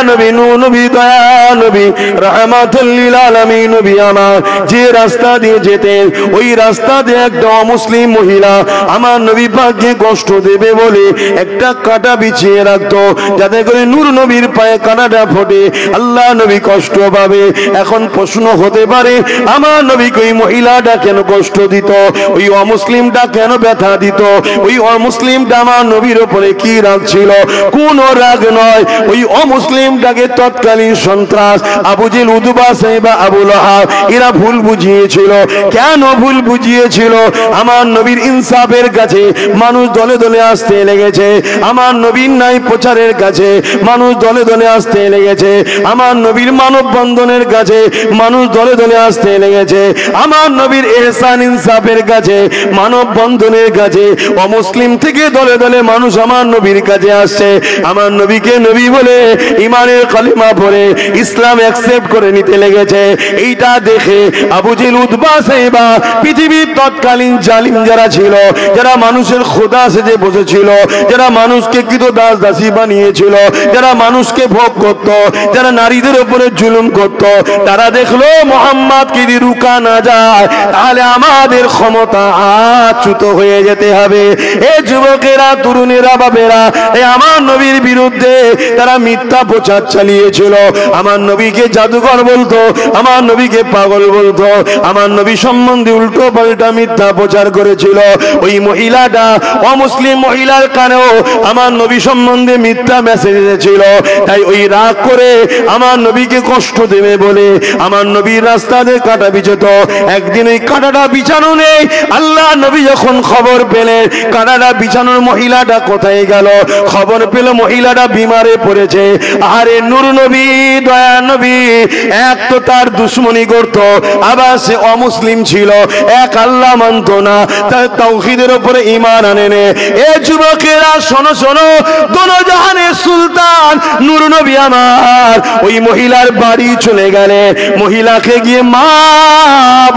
নবী, নূর নবী, দয়া নবী, রাহমাতুল লিল আলামিন নবী আমার যে রাস্তা দিয়ে যেতেন, ওই রাস্তা দিয়ে একটা অমুসলিম মহিলা আমার নবী পাককে কষ্ট দেবে বলে একটা কাঁটা বিছিয়ে রাখতো, যাতে করে নূর নবীর পায়ে কাঁটাটা ফোটে, আল্লাহ নবী কষ্ট পাবে। এখন প্রশ্ন হতে পারে, আমার নবীকে ওই মহিলাটা কেন কষ্ট দিত, ওই অমুসলিমটা কেন ব্যথা দিত, ওই অমুসলিমটা আমার নবীর উপরে কি রাগ ছিল? কোন রাগ নয়, ওই অমুসলিমটাকে তৎকালীন সন্ত্রাস আবু জেহেল, উতবা, সাইবা, আবু লাহাব এরা ভুল বুঝিয়েছিল। কেন ভুল বুঝিয়েছিল? আমার নবীর ইনসাফের কাছে মানুষ দলে দলে আসতে লেগেছে, আমার নবীর নাই প্রচারের কাছে মানুষ দলে দলে আসতে লেগেছে, আমার নবীর মানব বন্ধনের কাছে মানুষ দলে দলে আসতে লেগেছে, আমার নবীর ইহসান ইনসাফের কাছে মানব বন্ধনের কাছে অমুসলিম থেকে দলে দলে মানুষ আমার নবীর কাছে আসছে। আমার নবীকে নবী বলে ইমানের কালিমা পড়ে ইসলাম অ্যাকসেপ্ট করে নিতে লেগেছে। এইটা দেখে আবু জেহেল, উতবা, সাইবা পৃথিবীর তৎকালীন জালিম যারা ছিল, যারা মানুষের খোদা সেজে বসেছিল, যারা মানুষকে কৃত দাস দাসী বানিয়েছিল, যারা মানুষকে ভোগ করত, যারা নারীদের উপরে জুলুম করত, তারা দেখলো মুহাম্মদকে যদি রুকা না যায় তাহলে আমাদের ক্ষমতা আচ্যুত হয়ে যেতে হবে। এ যুবকেরা, তরুণেরা, বাবেরা, এ আমার নবীর বিরুদ্ধে তারা মিথ্যা প্রচার চালিয়েছিল। আমার নবীকে জাদুকর বলতো, আমার নবীকে পাগল বলতো, আমার নবী সম্বন্ধে উল্টো পাল্টা মিথ্যা প্রচার করেছিল। ওই মহিলাটা, অমুসলিম মহিলার কানেও আমার নবী সম্বন্ধে মিথ্যা মেসেজ এসেছিল। তাই ওই রাগ করে আমার নবীকে কষ্ট দেবে বলে আমার নবীর রাস্তাতে কাঁটা বিছত। একদিন ওই কাঁটাটা বিছানো নেই, আল্লাহ নবী যখন খবর পেলেন কাঁটাটা বিছানোর মহিলাটা কোথায় গেল, খবর পেল মহিলাটা বিমারে পড়েছে। আরে নূর নবী, দয়া নবী এক তো তার দুশ্মনী করত, আবার সে অমুসলিম ছিল, এক আল্লাহ মানত না, তার তাওহীদের উপরে ঈমান আনে নে। এ যুবকেরা শোনো শোনো, দোজাহানের সুলতান নূর নবী আমার ওই মহিলার বাড়ি চলে গেলে, মহিলাকে গিয়ে মা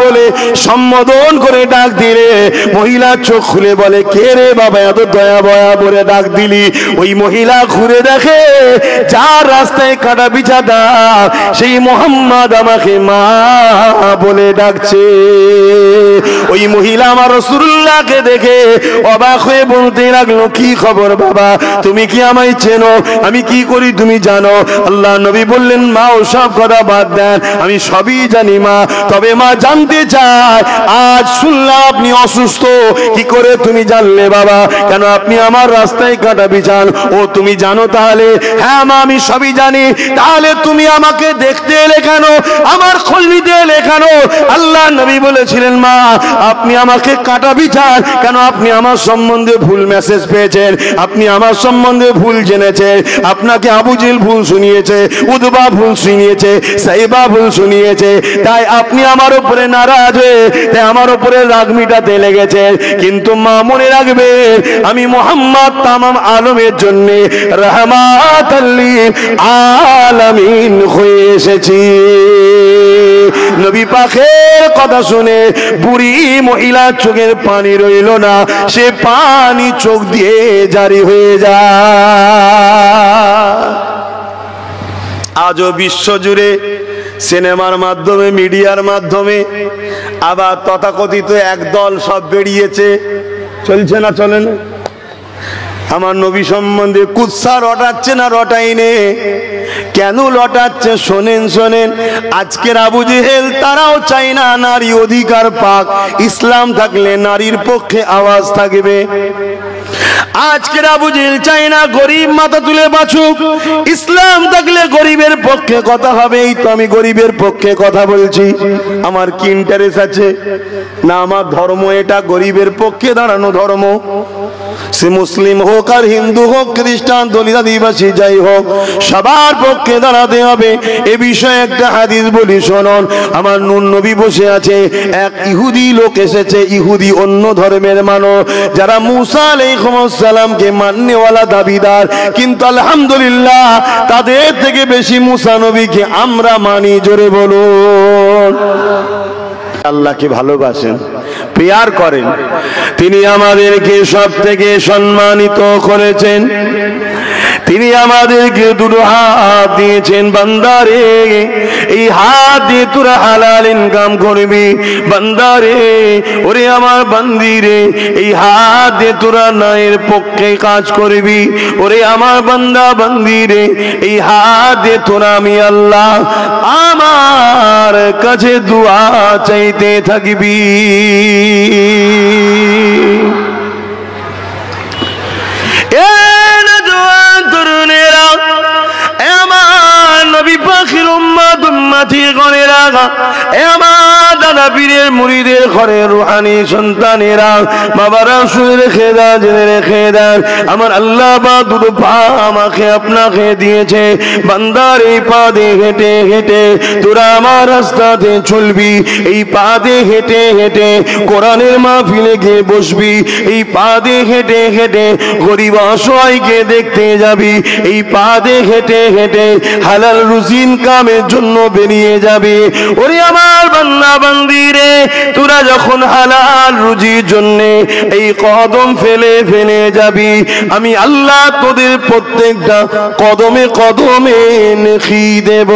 বলে সম্বোধন করে ডাক দিলে, মহিলা চোখ খুলে বলে, কে রে বাবা এত দয়া বয়া বলে ডাক দিলি? ওই মহিলা ঘুরে দেখে যার রাস্তায় কাটা বিছাদা সেই মোহাম্মদ আমাকে মা বলে ডাকছে। ওই মহিলা আমার রাসূলুল্লাহকে দেখে অবাক হয়ে বলতে লাগলো, কি খবর বাবা, তুমি কি আমায় চেনো? আমি কি করি তুমি জানো? আল্লাহ নবী বললেন, মা ওসব কথা বাদ দেন, আমি সবই জানি মা, তবে মা জানতে চায় আজ শুনলাম আপনি অসুস্থ, কি করে তুমি জানলে বাবা? কেন আপনি আমার রাস্তায় কাটা বিছান? ও তুমি জানো তাহলে? হ্যাঁ মা আমি সবই জানি। তাহলে তুমি আমাকে দেখতে এলে কেন, আমার খোঁজ নিতে এলে কেন? আল্লাহ নবী বলেছিলেন, মা আপনি আমাকে কাটা বিছান কেন? আপনি আমার সম্বন্ধে ভুল মেসেজ পেয়েছেন, আপনি আমার সম্বন্ধে ভুল জেনেছেন, আপনাকে আবু জেহেল ভুল শুনিয়েছে, উতবা ভুল শুনিয়েছে, সাইবা ভুল শুনিয়েছে, তাই আপনি আমার উপরে নারাজ হয়ে তাই আমার উপরে রাগ মিটাতে লেগেছে। কিন্তু মা মনে রাখবে, আমি মুহাম্মদ তামাম আলমের জন্য রাহমাতাল লিল আলামিন হয়ে এসেছি। নবী পাকের কথা শুনে বুড়ি মহিলা চোখের পানি রইল না, সে পানি চোখ দিয়ে জারি হয়ে যায়। আজও বিশ্বজুড়ে সিনেমার মাধ্যমে, মিডিয়ার মাধ্যমে, আবার তথাকথিত একদল সব বেরিয়েছে, চলছে না চলে না? আমার নবী সম্বন্ধে কুৎসা রটাচ্ছে না রটাইনে? কেন লটাচ্ছে শোনেন শোনেন। আজকের আবু জেহেল তারাও চায় না নারী অধিকার পাক, ইসলাম থাকলে নারীর পক্ষে আওয়াজ থাকবে। আজকের আবু জেহেল চায় না গরিব মাথা তুলে বাঁচুক, ইসলাম থাকলে গরিবের পক্ষে কথা হবে। এই তো আমি গরিবের পক্ষে কথা বলছি, আমার কি ইন্টারেস্ট আছে না? আমার ধর্ম এটা, গরিবের পক্ষে দাঁড়ানো ধর্ম। সে মুসলিম হোক আর হিন্দু হোক, খ্রিস্টান, দলিত, আদিবাসী যাই হোক, সবার পক্ষে দাঁড়াতে হবে। এ বিষয়ে একটা হাদিস বলি শুনুন। আমার নূর নবী বসে আছে, এক ইহুদি লোক এসেছে, ইহুদি অন্য ধর্মের মানুষ, যারা মুসা আলাইহিস সালামকে মাননেওয়ালা দাবিদার, কিন্তু আলহামদুলিল্লাহ তাদের থেকে বেশি মুসা নবীকে আমরা মানি। জোরে বলুন। আল্লাহকে ভালোবাসেন, প্যার করেন, তিনি আমাদেরকে সব থেকে সম্মানিত করেছেন। তিনি আমাদেরকে দুটো হাত দিয়েছেন। বান্দারে এই হাত দিয়ে তোরা হালাল ইনকাম করবি। বান্দারে ওরে আমার বান্দিরে এই হাত দিয়ে তোরা ন্যায়ের পক্ষে কাজ করবি। ওরে আমার বান্দা বান্দিরে এই হাত দিয়ে তোরা আমি আল্লাহ আমার কাছে দুআ চাইতে থাকবি। দাদা পীরের মুরিদের ঘরে রুহানি সন্তানেরা বাবারা শুনে রেখে দেন, জেনে রেখে দেন, আমার আল্লাহ বা দুটো পা আমাকে আপনাকে দিয়েছে। বান্দার এই পা দিয়ে হেঁটে হেঁটে তোরা আমার রাস্তাতে চলবি। এই পা দিয়ে হেঁটে হেঁটে কোরআনের মাহফিলে গিয়ে বসবি। এই পা দিয়ে হেঁটে হেঁটে গরিব অসহায়কে দেখতে যাবি। এই পা দিয়ে হেঁটে হেঁটে হালাল রুজি ইনকামের জন্য বেরিয়ে যাবে। ওরে আমার বান্দা বান্দিরে তোরা যখন হালাল রুজির জন্য এই কদম ফেলে ফেলে যাবি, আমি আল্লাহ তোদের প্রত্যেকটা কদমে কদমে নেকি দেব।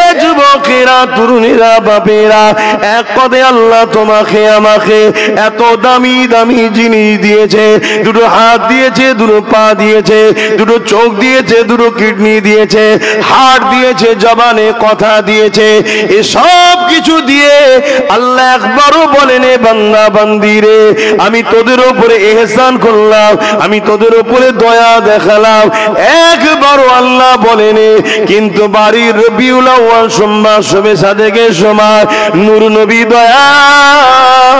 এ যুবকেরা, তরুণীরা, বাপেরা, এক পদে আল্লাহ তোমাকে আমাকে এত দামি দামি জিনিস দিয়েছে। দুটো হাত দিয়েছে, দুটো পা দিয়েছে, দুটো চোখ দিয়েছে, দুটো কিডনি দিয়েছে, হাড় দিয়েছে, জবানে কথা দিয়েছে। এসব কিছু দিয়ে আল্লাহ একবারও বলেন বান্দা বান্দিরে আমি তোদের উপরে ইহসান করলাম, আমি তোদের উপরে দয়া দেখালাম, একবারও আল্লাহ বলেন। কিন্তু বাড়ির রবিউল আউয়াল সোমবার শবে সাদেকের সময় নূর নবী দয়ার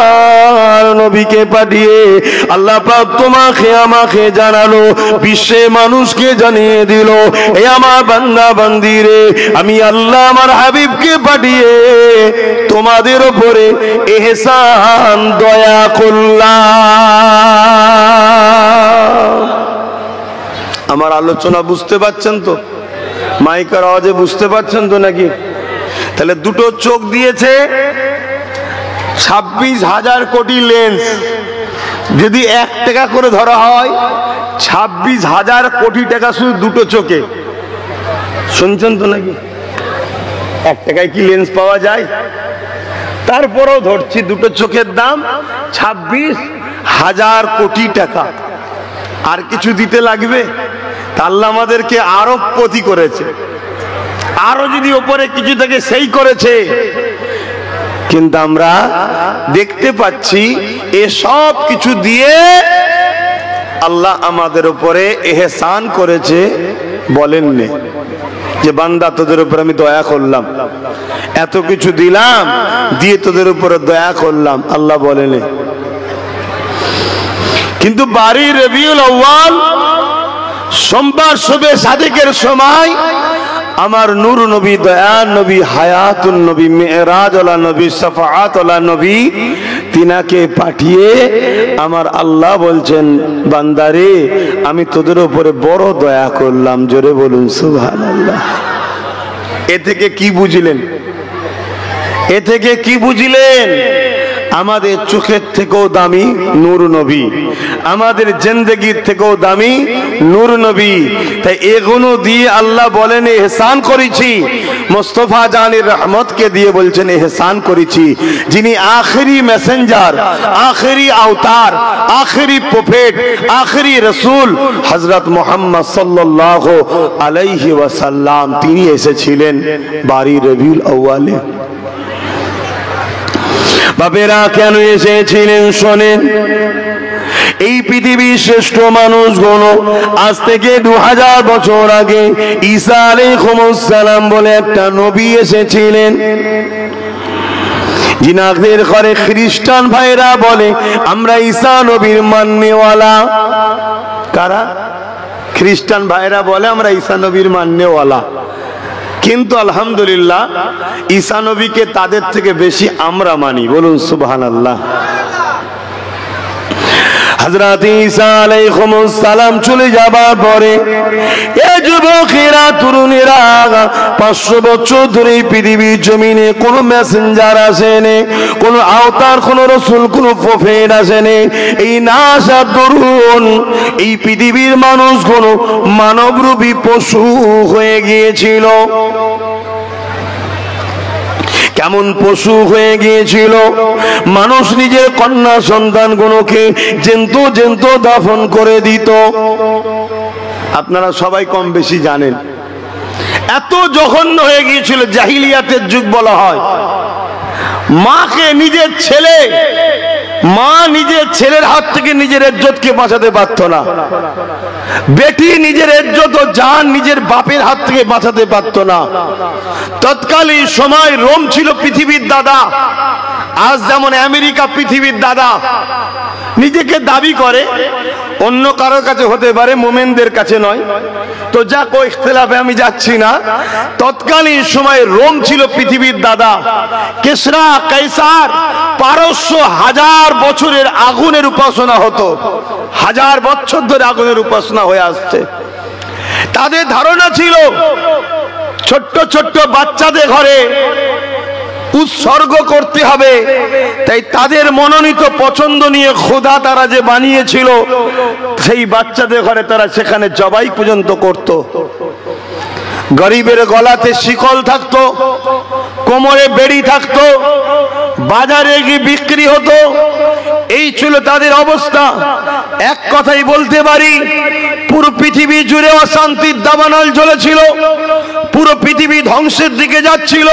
নবীকে পাঠিয়ে আল্লাহ পাক তোমাকে আমাকে জানালো, বিশ্বে মানুষকে জানিয়ে দিল, এ আমার বান্দা বান্দিরে আমি আল্লাহ আমার হাবিবকে পাঠিয়ে তোমাদের উপরে ইহসান দয়া করলাম। আমার আলোচনা বুঝতে পারছেন তো? মাইকের আওয়াজে বুঝতে পারছেন তো নাকি? তাহলে দুটো চোখ দিয়েছে, 26,000 কোটি লেন্স যদি 1 টাকা করে ধরা হয়, 26,000 কোটি টাকা শুধু দুটো চোখে। শুনছেন তো নাকি? 1 টাকায় কি লেন্স পাওয়া যায়? তারপরেও ধরছি দুটো চোখের দাম 26,000 কোটি টাকা। আর কিছু দিতে লাগবে? আল্লাহ আমাদেরকে আরো পতি করেছে, আরো যদি ওপরে কিছু থাকে সেই করেছে। কিন্তু আমরা দেখতে পাচ্ছি এসব কিছু দিয়ে আল্লাহ আমাদের উপরে ইহসান করেছে। বলেননি যে বান্দা তোদের উপর আমি দয়া করলাম, এত কিছু দিলাম, দিয়ে তোদের উপরে দয়া করলাম, আল্লাহ বলেন। কিন্তু বাড়ি রবিউল আউয়াল সোমবার শবে সাদেকের সময় আমার নূর নবী, দয়ার নবী, হায়াতুন নবী, মেরাজওয়ালা নবী, শাফাআতওয়ালা নবী, তিনাকে পাঠিয়ে আমার আল্লাহ বলছেন বান্দারে আমি তোদের উপরে বড় দয়া করলাম। জোরে বলুন সুবহানাল্লাহ। এ থেকে কি বুঝলেন? এ থেকে কি বুঝলেন? আমাদের চোখের থেকেও দামি নূর নবী, আমাদের জিন্দেগির থেকেও দামি নূর নবী। তাই এগুলো দিয়ে আল্লাহ বলেন ইহসান করেছি। মুস্তাফা জানের রহমতকে দিয়ে বলছেন ইহসান করেছি। যিনি আখেরি মেসেঞ্জার, আখেরি আওতার, আখেরি প্রফেট, আখেরি রসুল হযরত মুহাম্মদ সাল্লাল্লাহু আলাইহি ওয়াসাল্লাম, তিনি এসেছিলেন বারি রবিউল আউয়ালে। বাপেরা কেন এসেছিলেন শোনেন। এই পৃথিবীর শ্রেষ্ঠ মানুষগুলো আজ থেকে 2000 বছর আগে ঈসা আলাইহিস সালাম বলে একটা নবী এসেছিলেন। জিনাদের ঘরে খ্রিস্টান ভাইরা বলে আমরা ঈসা নবীর মাননেওয়ালা। কারা? খ্রিস্টান ভাইরা বলে আমরা ঈসা নবীর মাননেওয়ালা। কিন্তু আলহামদুলিল্লাহ ঈসা নবীকে তাদের থেকে বেশি আমরা মানি। বলুন সুবহানাল্লাহ। হযরত ঈসা আলাইহিস সালাম চলে যাবার পরে এ যুবকেরা তরুণেরা 500 বছর ধরে পৃথিবীর জমিনে কোনো মেসেঞ্জার আসেনি, কোনো আওতার, কোনো রসুল, কোনো প্রফেট আসেনি। এই না আসার দরুন এই পৃথিবীর মানুষগুলো মানবরূপী পশু হয়ে গিয়েছিল। কেমন পশু হয়ে গিয়েছিল? মানুষ নিজের কন্যা সন্তানগুলোকে জ্যান্ত জ্যান্ত দাফন করে দিত। আপনারা সবাই কম বেশি জানেন। এত জঘন্য হয়ে গিয়েছিল, জাহিলিয়াতের যুগ বলা হয়। মাকে নিজের ছেলে, মা নিজের ছেলের হাত থেকে নিজের ইজ্জতকে বাঁচাতে পারত না। বেটি নিজের ইজ্জত ও জান নিজের বাপের হাত থেকে বাঁচাতে পারত না। তৎকালীন সময় রোম ছিল পৃথিবীর দাদা। আজ যেমন আমেরিকা পৃথিবীর দাদা নিজেকে দাবি করে, অন্য কারোর কাছে হতে পারে, মোমেনদের কাছে নয়। তো যা কো ইখতিলাফে আমি যাচ্ছি না। তৎকালীন সময় রোম ছিল পৃথিবীর দাদা। কেসরা, কাইসার, পারস্য 1000 বছরের আগুনের উপাসনা হতো। 1000 বছর ধরে আগুনের উপাসনা হয়ে আসছে। তাদের ধারণা ছিল ছোট্ট ছোট্ট বাচ্চাদের ঘরে উৎসর্গ করতে হবে। তাই তাদের মনোনীত পছন্দ নিয়ে খোদা তারা যে বানিয়েছিল, সেই বাচ্চাদের ঘরে তারা সেখানে জবাই পর্যন্ত করত। গরিবের গলাতে শিকল থাকতো, কোমরে বেড়ি থাকতো, বাজারে গিয়ে বিক্রি হতো। এই ছিল তাদের অবস্থা। এক কথাই বলতে পারি, পুরো পৃথিবী জুড়ে অশান্তির দাবানল জ্বলেছিল। পুরো পৃথিবী ধ্বংসের দিকে যাচ্ছিল।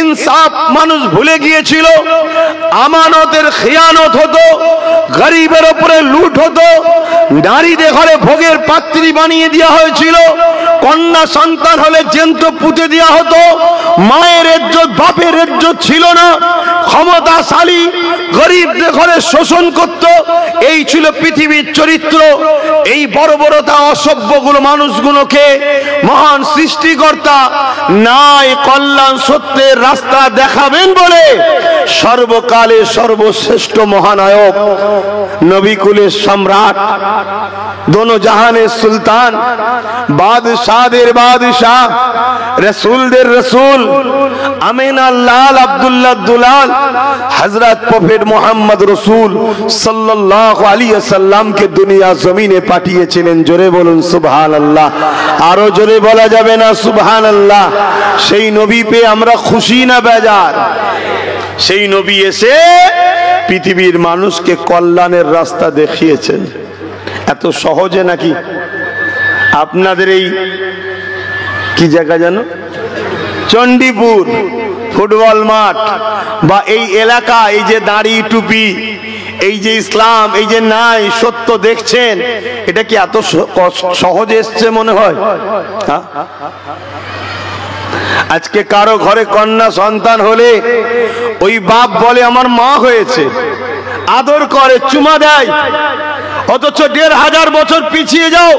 ইনসাফ মানুষ ভুলে গিয়েছিল। আমানতের খিয়ানত হতো, গরিবের উপরে লুট হতো, নারীদের ঘরে ভোগের পাত্রী বানিয়ে দেওয়া হয়েছিল। কন্যা সন্তান হলে জ্যান্ত পুঁতে দেওয়া হতো। মায়ের ইজ্জত, বাপের ইজ্জত ছিল না। ক্ষমতাশালী গরিবদের ঘরে শোষণ করত। এই ছিল পৃথিবীর চরিত্র। এই বর্বরতা অসভ্যগুলো মানুষগুলোকে মহান সৃষ্টিকর্তা নাই কল্যাণ সত্যের রাস্তা দেখাবেন বলে সর্বকালে সর্বশ্রেষ্ঠ মহানায়ক, নবী কুলের সম্রাট, দোনো জাহানের সুলতান, বাদশাহদের বাদশাহ, রসুলদের রসুল, আমিনার লাল, আব্দুল্লাহ দুলাল, হযরত প্রফেট মুহাম্মদ রসুল সাল্লাল্লাহু আলাইহি ওয়াসাল্লামকে দুনিয়া জমিনে পাঠিয়েছিলেন। জোরে বলুন সুবহানাল্লাহ। আরো জোরে বলা যাবে না সুবহানাল্লাহ? সেই নবী পেয়ে আমরা খুশি না বেজার? সেই নবী এসে পৃথিবীর মানুষকে কল্যাণের রাস্তা দেখিয়েছেন। এত সহজে নাকি? আপনাদের এই কি জায়গা জানো, চণ্ডীপুর ফুটবল মাঠ বা এই এলাকা, এই যে দাড়ি টুপি, এই যে ইসলাম, এই যে নাই সত্য দেখছেন, এটা কি এত সহজে এসছে মনে হয়? আজকে কারো ঘরে কন্যা সন্তান হলে ওই বাপ বলে আমার মা হয়েছে, আদর করে, চুমা দেয়। অথচ 1500 বছর পিছিয়ে যাও,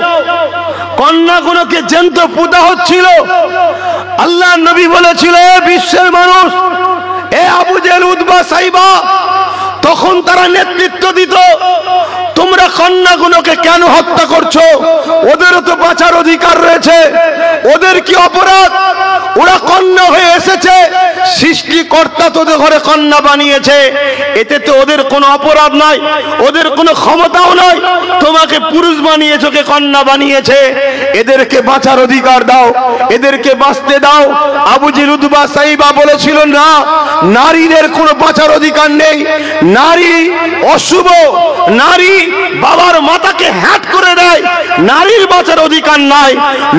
কন্যাগুলোকে জ্যান্ত পুঁতা হচ্ছিল। আল্লাহ নবী বলেছিল, বিশ্বের মানুষ, এ আবু জেহেল, উতবা, সাইবা, তখন তারা নেতৃত্ব দিত। তোমরা কন্যাগুলোকে কেন হত্যা করছো? ওদেরও তো বাঁচার অধিকার রয়েছে। ওদের কি অপরাধ? ওরা কন্যা হয়ে এসেছে, সৃষ্টিকর্তা তোদের ঘরে কন্যা বানিয়েছে, এতে তো ওদের কোনো অপরাধ নাই, ওদের কোনো ক্ষমতাও নাই। তোমাকে পুরুষ বানিয়েছে, ওকে কন্যা বানিয়েছে, এদেরকে বাঁচার অধিকার দাও, এদেরকে বাঁচতে দাও। আবু জেহেল, উতবা, সাইবা বলেছিল না, নারীদের কোনো বাঁচার অধিকার নেই, নারী অশুভ, নারী বাবার মাথাকে হ্যাট করে দেয়, নারীর বাঁচার অধিকার নাই।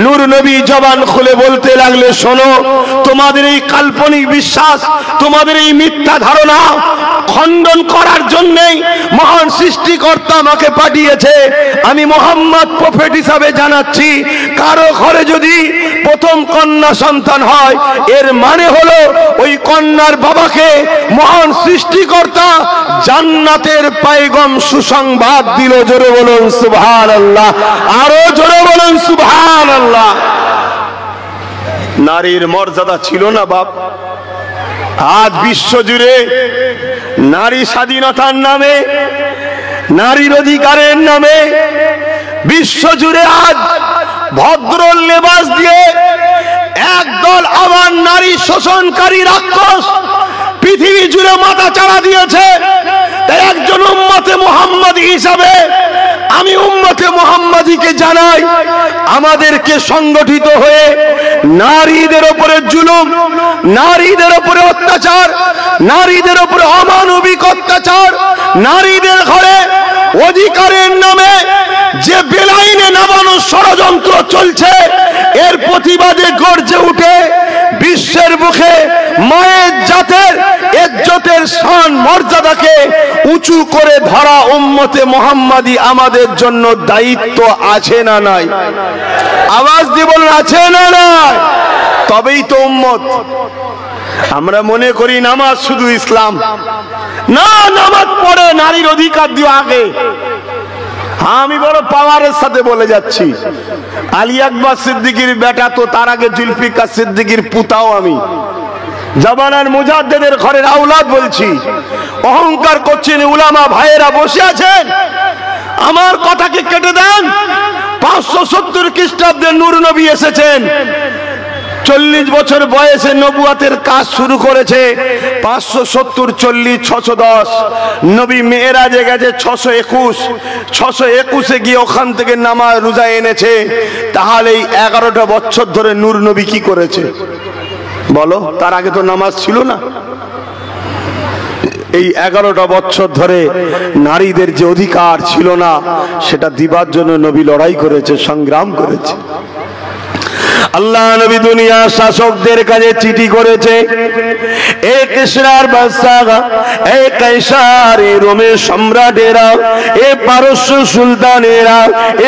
নূর নবী জবান খুলে বলতে লাগলে, শোনো, তোমাদের এই কাল্পনিক বিশ্বাস, তোমাদের এই মিথ্যা ধারণা খণ্ডন করার জন্যই মহান সৃষ্টিকর্তা আমাকে পাঠিয়েছে। আমি মুহাম্মদ প্রফেট হিসাবে জানাচ্ছি, কারো ঘরে যদি প্রথম কন্যা সন্তান হয়, এর মানে হলো ওই কন্যার বাবাকে মহান সৃষ্টিকর্তা জান্নাতের পয়গম সুসংবাদ দিল। জোরে বলুন সুবহানাল্লাহ। আরো জোরে বলুন সুবহানাল্লাহ। নারীর মর্যাদা ছিল না বাপ। আজ বিশ্ব জুড়ে নারী স্বাধীনতার নামে, নারীর অধিকারের নামে বিশ্ব জুড়ে আজ ভদ্র লেবাস দিয়ে একদল আবার নারী শোষণকারী রাক্ষস পৃথিবী জুড়ে মাথা চাড়া দিয়েছে। তাই একজন উম্মতে মুহাম্মাদি হিসাবে আমি উম্মতে মুহাম্মাদিকে জানাই, আমাদেরকে সংগঠিত হয়ে নারীদের উপরে জুলুম, নারীদের উপরে অত্যাচার, নারীদের উপরে অমানবিক অত্যাচার, নারীদের ঘরে অধিকারের নামে যে বেলাইনে নামানোর ষড়যন্ত্র চলছে, এর প্রতিবাদে গর্জে উঠে বিশ্বের মুখে মায়ের জাতের ইজ্জতের শান মর্যাদাকে উঁচু করে ধরা উম্মতে মুহাম্মাদি আমাদের জন্য দায়িত্ব আছে না নাই? আওয়াজ দিয়ে বলুন, আছে না নাই? তবেই তো উম্মত। আমরা মনে করি নামাজ শুধু ইসলাম না, নামাজ পড়ে নারীর অধিকার দিও আগে। আমি বড় পাওয়ারের সাথে বলে যাচ্ছি, আলী আকবর সিদ্দিকীর বেটা তো, তার আগে জুলফিকার সিদ্দিকীর পুতাও আমি, জামানার মুজাদ্দেদের ঘরের আওলাদ বলছি। অহংকার করছেন উলামা ভাইয়েরা বসে আছেন, আমার কথাকে কেটে দেন। 570 খ্রিস্টাব্দে নূর নবী এসেছেন, 40 বছর বয়সে নবুয়াতের কাজ শুরু করেছে। 570 40 610, নবী মেরাজে গেছে 621 গিয়ে ওখান থেকে নামাজ রোজা এনেছে। তাহলে এই 11টা বছর ধরে নূর নবী কি করেছে বলো? তার আগে তো নামাজ ছিল না। এই 11টা বছর ধরে নারীদের যে অধিকার ছিল না, সেটা দিবার জন্য নবী লড়াই করেছে, সংগ্রাম করেছে। আল্লাহ নবী দুনিয়ার শাসকদের কাছে চিঠি করেছে, এ কিসরার বাদশাহ, এ কাইসার, এ রোমের সম্রাটেরা, এ পারস্য সুলতানেরা,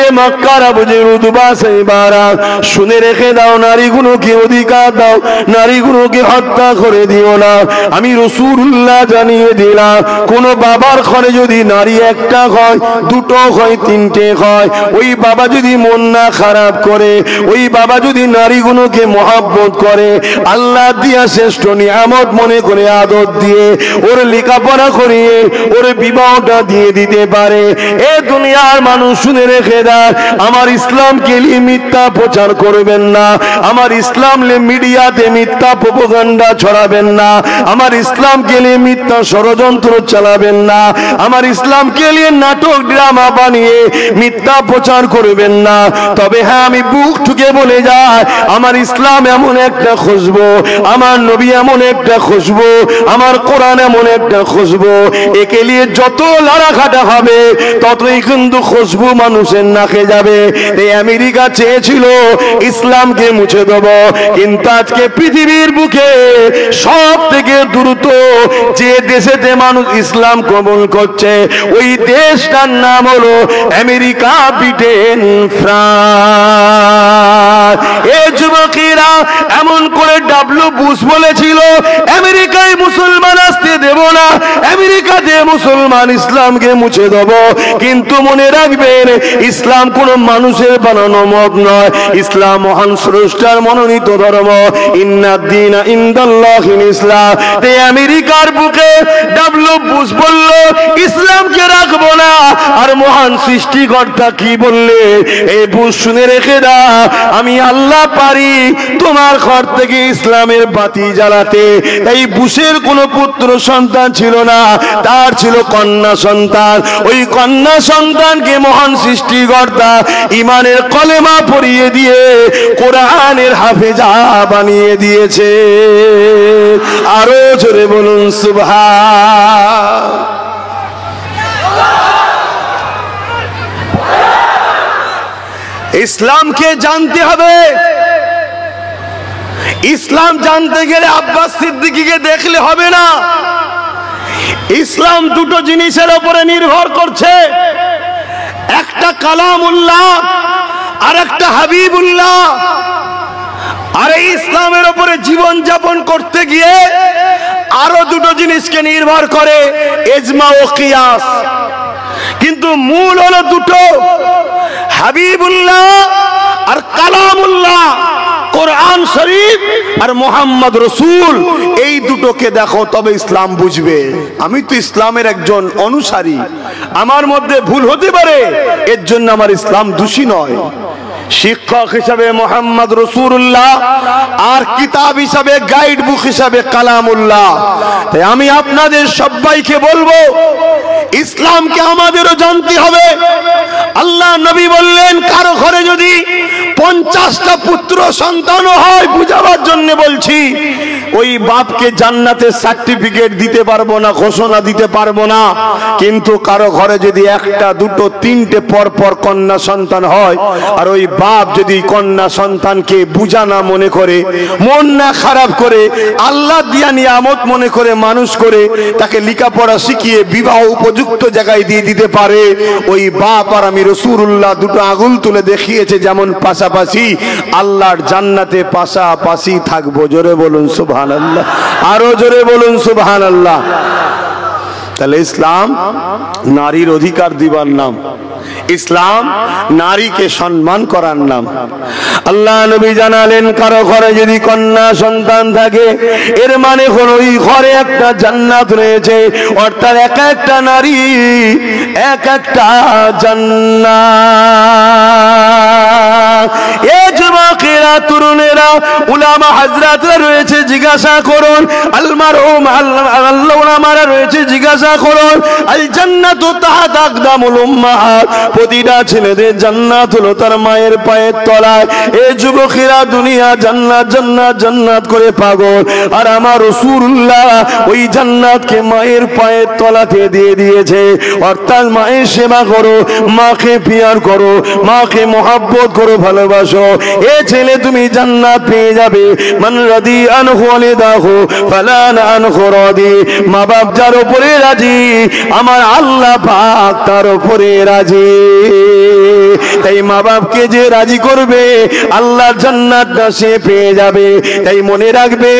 এ মক্কার আবুজে উতবা সাইবারা, শুনে রেখে দাও, নারীগুলোকে অধিকার দাও, নারীগুলোকে হত্যা করে দিও না। আমি রাসূলুল্লাহ জানিয়ে দিলাম, কোন বাবার ঘরে যদি নারী একটা হয়, দুটো হয়, তিনটে হয়, ওই বাবা যদি মন না খারাপ করে, ওই বাবা যদি নারীগুলোকে মহব্বত করে, আল্লাহ দিয়া শ্রেষ্ঠ নিয়ামত মনে করে আদর দিয়ে ওর লেখাপড়া করিয়ে ওর বিবাহটা দিয়ে দিতে পারে। এ দুনিয়ার মানুষ শুনে রেখে দেয়, আমার ইসলামকে নিয়ে মিথ্যা প্রচার করবেন না, আমার ইসলাম নিয়ে মিডিয়াতে মিথ্যা প্রোপাগান্ডা ছড়াবেন না, আমার ইসলামকে নিয়ে মিথ্যা ষড়যন্ত্র চালাবেন না, আমার ইসলামকে নিয়ে নাটক ড্রামা বানিয়ে মিথ্যা প্রচার করবেন না। তবে হ্যাঁ, আমি বুক ঠুকে বলে যায়, আমার ইসলাম এমন একটা খুশবু, আমার নবী এমন একটা খুশবু, আমার কোরআন এমন একটা খুশবু, একে নিয়ে যত লড়াঘাটা হবে ততই কিন্তু খুশবু মানুষের নাকে যাবে। এই আমেরিকা চেয়েছিল ইসলামকে মুছে দেব, কিন্তু আজকে পৃথিবীর বুকে সব থেকে দ্রুত যে দেশেতে মানুষ ইসলাম কবুল করছে, ওই দেশটার নাম হলো আমেরিকা, ব্রিটেন, ফ্রান্স। এই যুবকেরা এমন করে ডাব্লিউ বুশ বলেছিল, আমেরিকায় মুসলমান আসতে দেব না, আমেরিকাতে মুসলমান ইসলামকে মুছে দেব। কিন্তু মনে রাখবেন, ইসলাম কোন মানুষের বানানো মত নয়, ইসলাম মহান স্রষ্টার মনোনীত ধর্ম। ইন্নাদ দীনা ইনদাল্লাহিল ইসলাম। তাই আমেরিকার বুকে ডাব্লিউ বুশ বলল, ইসলামকে রাখবো না। আর মহান সৃষ্টিকর্তা কি বললে? এই বুশ শুনে রেখে দাও, আমি আল্লাহ পারি তোমার ঘর থেকে ইসলামের বাতি জ্বালাতে। এই বুশের কোনো পুত্র সন্তান ছিল না, তার ছিল কন্যা সন্তান। ওই কন্যা সন্তানকে মহান সৃষ্টিকর্তা ইমানের কলেমা পড়িয়ে দিয়ে কোরআনের হাফেজা বানিয়ে দিয়েছে। আরো জোরে বলুন সুবহান। ইসলামকে জানতে হবে। ইসলাম জানতে গেলে আব্বাস সিদ্দিকীকে দেখলে হবে না। ইসলাম দুটো জিনিসের উপরে নির্ভর করছে, একটা কালামুল্লাহ আর একটা হাবিবুল্লাহ। আর এই ইসলামের উপরে জীবন যাপন করতে গিয়ে আরো দুটো জিনিসকে নির্ভর করে, ইজমা ও কিয়াস। কিন্তু মূল হলো দুটো, হাবিবুল্লাহ আর কালামুল্লাহ, কোরআন শরীফ আর মোহাম্মদ রসুল। এই দুটোকে দেখো, তবে ইসলাম বুঝবে। আমি তো ইসলামের একজন অনুসারী, আমার মধ্যে ভুল হতে পারে, এর জন্য আমার ইসলাম দোষী নয়। শিক্ষক হিসাবে মোহাম্মদ রাসূলুল্লাহ, আর কিতাব হিসাবে গাইড বুক হিসাবে কালামুল্লাহ। তাই আমি আপনাদের সবাইকে বলবো, ইসলামকে আমাদেরও জানতে হবে। আল্লাহ নবী বললেন, কারো ঘরে যদি 50টা পুত্র সন্তান হয়, বুঝাবার জন্য বলছি, ওই বাপকে জান্নাতের সার্টিফিকেট দিতে পারবো না, ঘোষণা দিতে পারবো না। কিন্তু কারো ঘরে যদি 1টা 2টো 3টে পর পর কন্যা সন্তান হয়, আর ওই বাপ যদি কন্যা সন্তানকে বুঝা না মনে করে, মন না খারাপ করে, আল্লাহ দিয়া নিয়ামত মনে করে মানুষ করে, তাকে লেখাপড়া শিখিয়ে বিবাহ উপযুক্ত জায়গায় দিয়ে দিতে পারে, ওই বাপ আর আমি রাসূলুল্লাহ দুটো আঙুল তুলে দেখিয়েছে যেমন পাশাপাশি, আল্লাহর জান্নাতে পাশাপাশি থাকবো। জোরে বলুন সুবহানাল্লাহ, আরো জোরে বলুন সুবহানাল্লাহ। তাহলে ইসলাম নারীর অধিকার দিবার নাম, ইসলাম নারীকে সম্মান করার নাম। আল্লাহ নবী জানালেন, কারো ঘরে যদি কন্যা সন্তান থাকে, এর মানে হলো ওই ঘরে একটা জান্নাত রয়েছে, অর্থাৎ এক একটা নারী এক একটা জান্নাত। এ যুবকেরা, তরুণেরা, উলামা হযরতরা রয়েছে, জিজ্ঞাসা করুন। আলমারহুম আল্লামারা রয়েছে, জিজ্ঞাসা করুন। আল জান্নাতু তাহতা আকদামুল উম্মাহাত, প্রতিটা ছেলেদের জান্নাত হলো তার মায়ের পায়ের তলায়। এই যুবকেরা দুনিয়া জান্নাত জান্নাত জান্নাত করে পাগল, আর আমার রাসূলুল্লাহ ওই জান্নাতকে মায়ের পায়ের তলাতে দিয়ে দিয়েছে। অর্থাৎ মায়ের সেবা করো, মাকে পিয়ার করো, মাকে মহব্বত করো, ভালোবাসো, এ ছেলে তুমি জান্নাত পেয়ে যাবে। মান রাদি আনহু ওয়ালিদাহু ফালা আনহু রাদি, মা বাপ যার উপরে রাজি, আমার আল্লাহ পাক তার উপরে রাজি। তাই মা বাপকে যে রাজি করবে, আল্লাহর জান্নাতটা সে পেয়ে যাবে। তাই মনে রাখবে,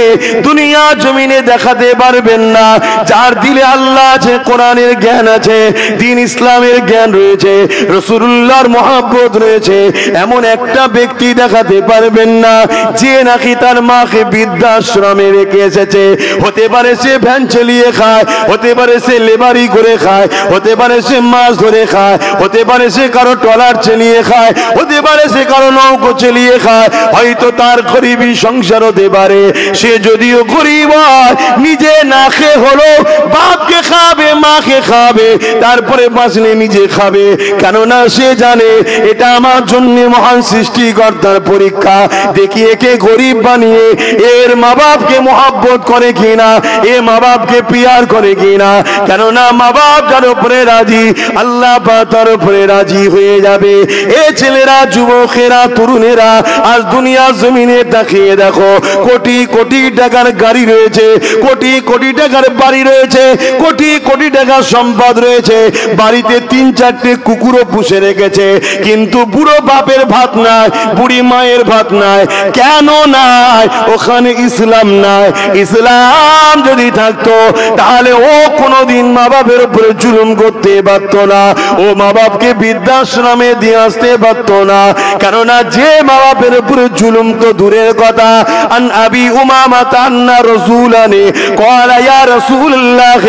দুনিয়া জমিনে দেখাতে পারবেন না, যার দিলে আল্লাহ আছে, কোরআনের জ্ঞান আছে, দ্বীন ইসলামের জ্ঞান রয়েছে, রাসূলুল্লাহর মহব্বত রয়েছে, এমন একটা ব্যক্তি দেখাতে পারবেন না যে নাকি তার মাকে বৃদ্ধাশ্রমে রেখে এসেছে। হতে পারে সে ভ্যান চালিয়ে খায়, হতে পারে সে লেবারি করে খায়, হতে পারে সে মাছ ধরে খায়, হতে পারে সে কারো ট্রলার চালিয়ে খায়, হতে পারে সে কারো নৌকো চালিয়ে খায়, হয়তো তার গরিবী সংসার হতে পারে। সে যদিও গরিব হয়, নিজে না খেয়ে হলো বাপকে খাবে, মাকে খাবে, তারপরে বাঁচলে নিজে খাবে। কেননা সে জানে এটা আমার জন্য মহান সৃষ্টিকর্তার পরীক্ষা। দেখি একে গরিব বানিয়ে এর মা বাপকে মহব্বত করে কিনা, এ মা বাপকে পিয়ার করে কিনা। কেননা মা বাপ যার উপরে রাজি, আল্লাহ পাক তার উপরে রাজি হয়ে যাবে। এ ছেলেরা, যুবকেরা, তরুণেরা, আজ দুনিয়া জমিনে তাকিয়ে দেখো, কোটি কোটি টাকার গাড়ি রয়েছে, কোটি কোটি টাকার বাড়ি রয়েছে, কোটি কোটি টাকার সম্পদ রয়েছে, বাড়িতে 3-4টে কুকুরও পুষে রেখেছে, কিন্তু বুড়ো বাপের ভাত নাই, বুড়ি মায়ের ভাত নাই। কেন নাই? ওখানে ইসলাম নাই। ইসলাম যদি থাকতো, তাহলে ও কোনোদিন মা বাপের উপরে জুলুম করতে পারত না, ও মা বাপকে বৃদ্ধাশ্রমে দিয়ে আসতে পারত না। কেননা যে মা বাপের উপরে জুলুম তো দূরের কথা। আন আবি উমামা আন্না রাসূলানি ক্বালা ইয়া রাসূলুল্লাহ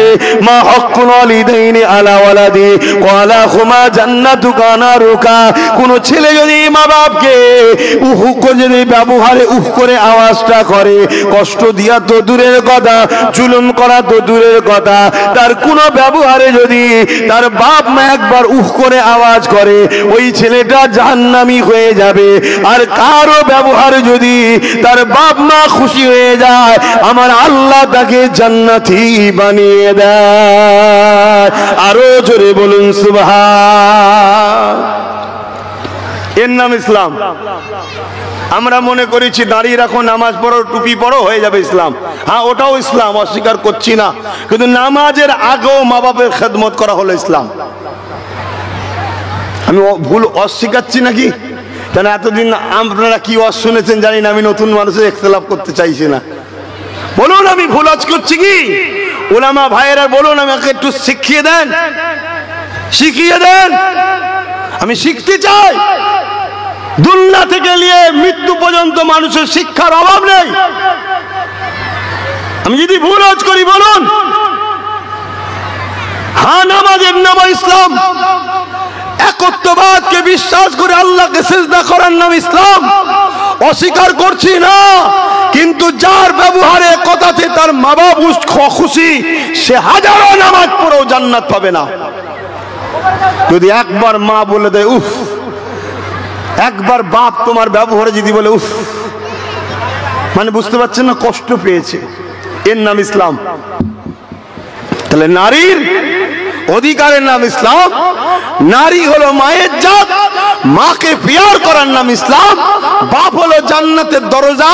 মা হাক্কুল ওয়ালিদাইনি আলা ওয়ালাদি ক্বালা হুমা জান্নাতুকা নারুকা। কোন ছেলে যদি মা বাপকে উহ করে যদি ব্যবহারে উহ করে আওয়াজটা করে, কষ্ট দিয়া তো দূরের কথা, জুলুম করা তো দূরের কথা, তার কোন ব্যবহারে যদি তার বাপ মা একবার উহ করে আওয়াজ করে, ওই ছেলেটা জাহান্নামী হয়ে যাবে। আর কারো ব্যবহারে যদি তার বাপ মা খুশি হয়ে যায়, আমার আল্লাহ তাকে জান্নাতি বানিয়ে দেয়। আরো জোরে বলুন সুবহান। এর নাম ইসলাম। আমরা মনে করেছি দাঁড়িয়ে রাখো, নামাজ পড়ো, টুপি পড়ো, হয়ে যাবে ইসলাম। হ্যাঁ, ওটাও ইসলাম, অস্বীকার করছি না, কিন্তু নামাজের আগেও মা বাপের খেদমত করা হলো ইসলাম। আমি ভুল অস্বীকারছি নাকি? কেন এতদিন আপনারা কি শুনেছেন জানি না, আমি নতুন মানুষের ইখতিলাফ করতে চাইছি না। বলুন আমি ভুল করছি কি? উলামা ভাইয়েরা বলুন, আমাকে একটু শিখিয়ে দেন, শিখিয়ে দেন। আমি শিখতে চাই। দুনিয়া থেকে নিয়ে মৃত্যু পর্যন্ত মানুষের শিক্ষার অভাব নেই। আমি যদি ভুল করি বলুন। হ্যাঁ, নামাজের নাম ইসলাম। একত্ববাদকে বিশ্বাস করে আল্লাহকে সিজদা করার নাম ইসলাম। অস্বীকার করছি না, কিন্তু যার ব্যবহারে কথাতে তার মা বাপ খুশি, সে হাজারো নামাজ পড়েও জান্নাত পাবে না। যদি একবার মা বলে দেয় উফ, একবার বাপ তোমার ব্যবহারে যদি বলে উফ, মানে বুঝতে পারছেন না, কষ্ট পেয়েছে, এর নাম ইসলাম। তাহলে নারীর অধিকারের নাম ইসলাম। নারী হলো মায়ের জাত, মাকে পিয়ার করার নাম ইসলাম। বাপ হলো জান্নাতের দরজা,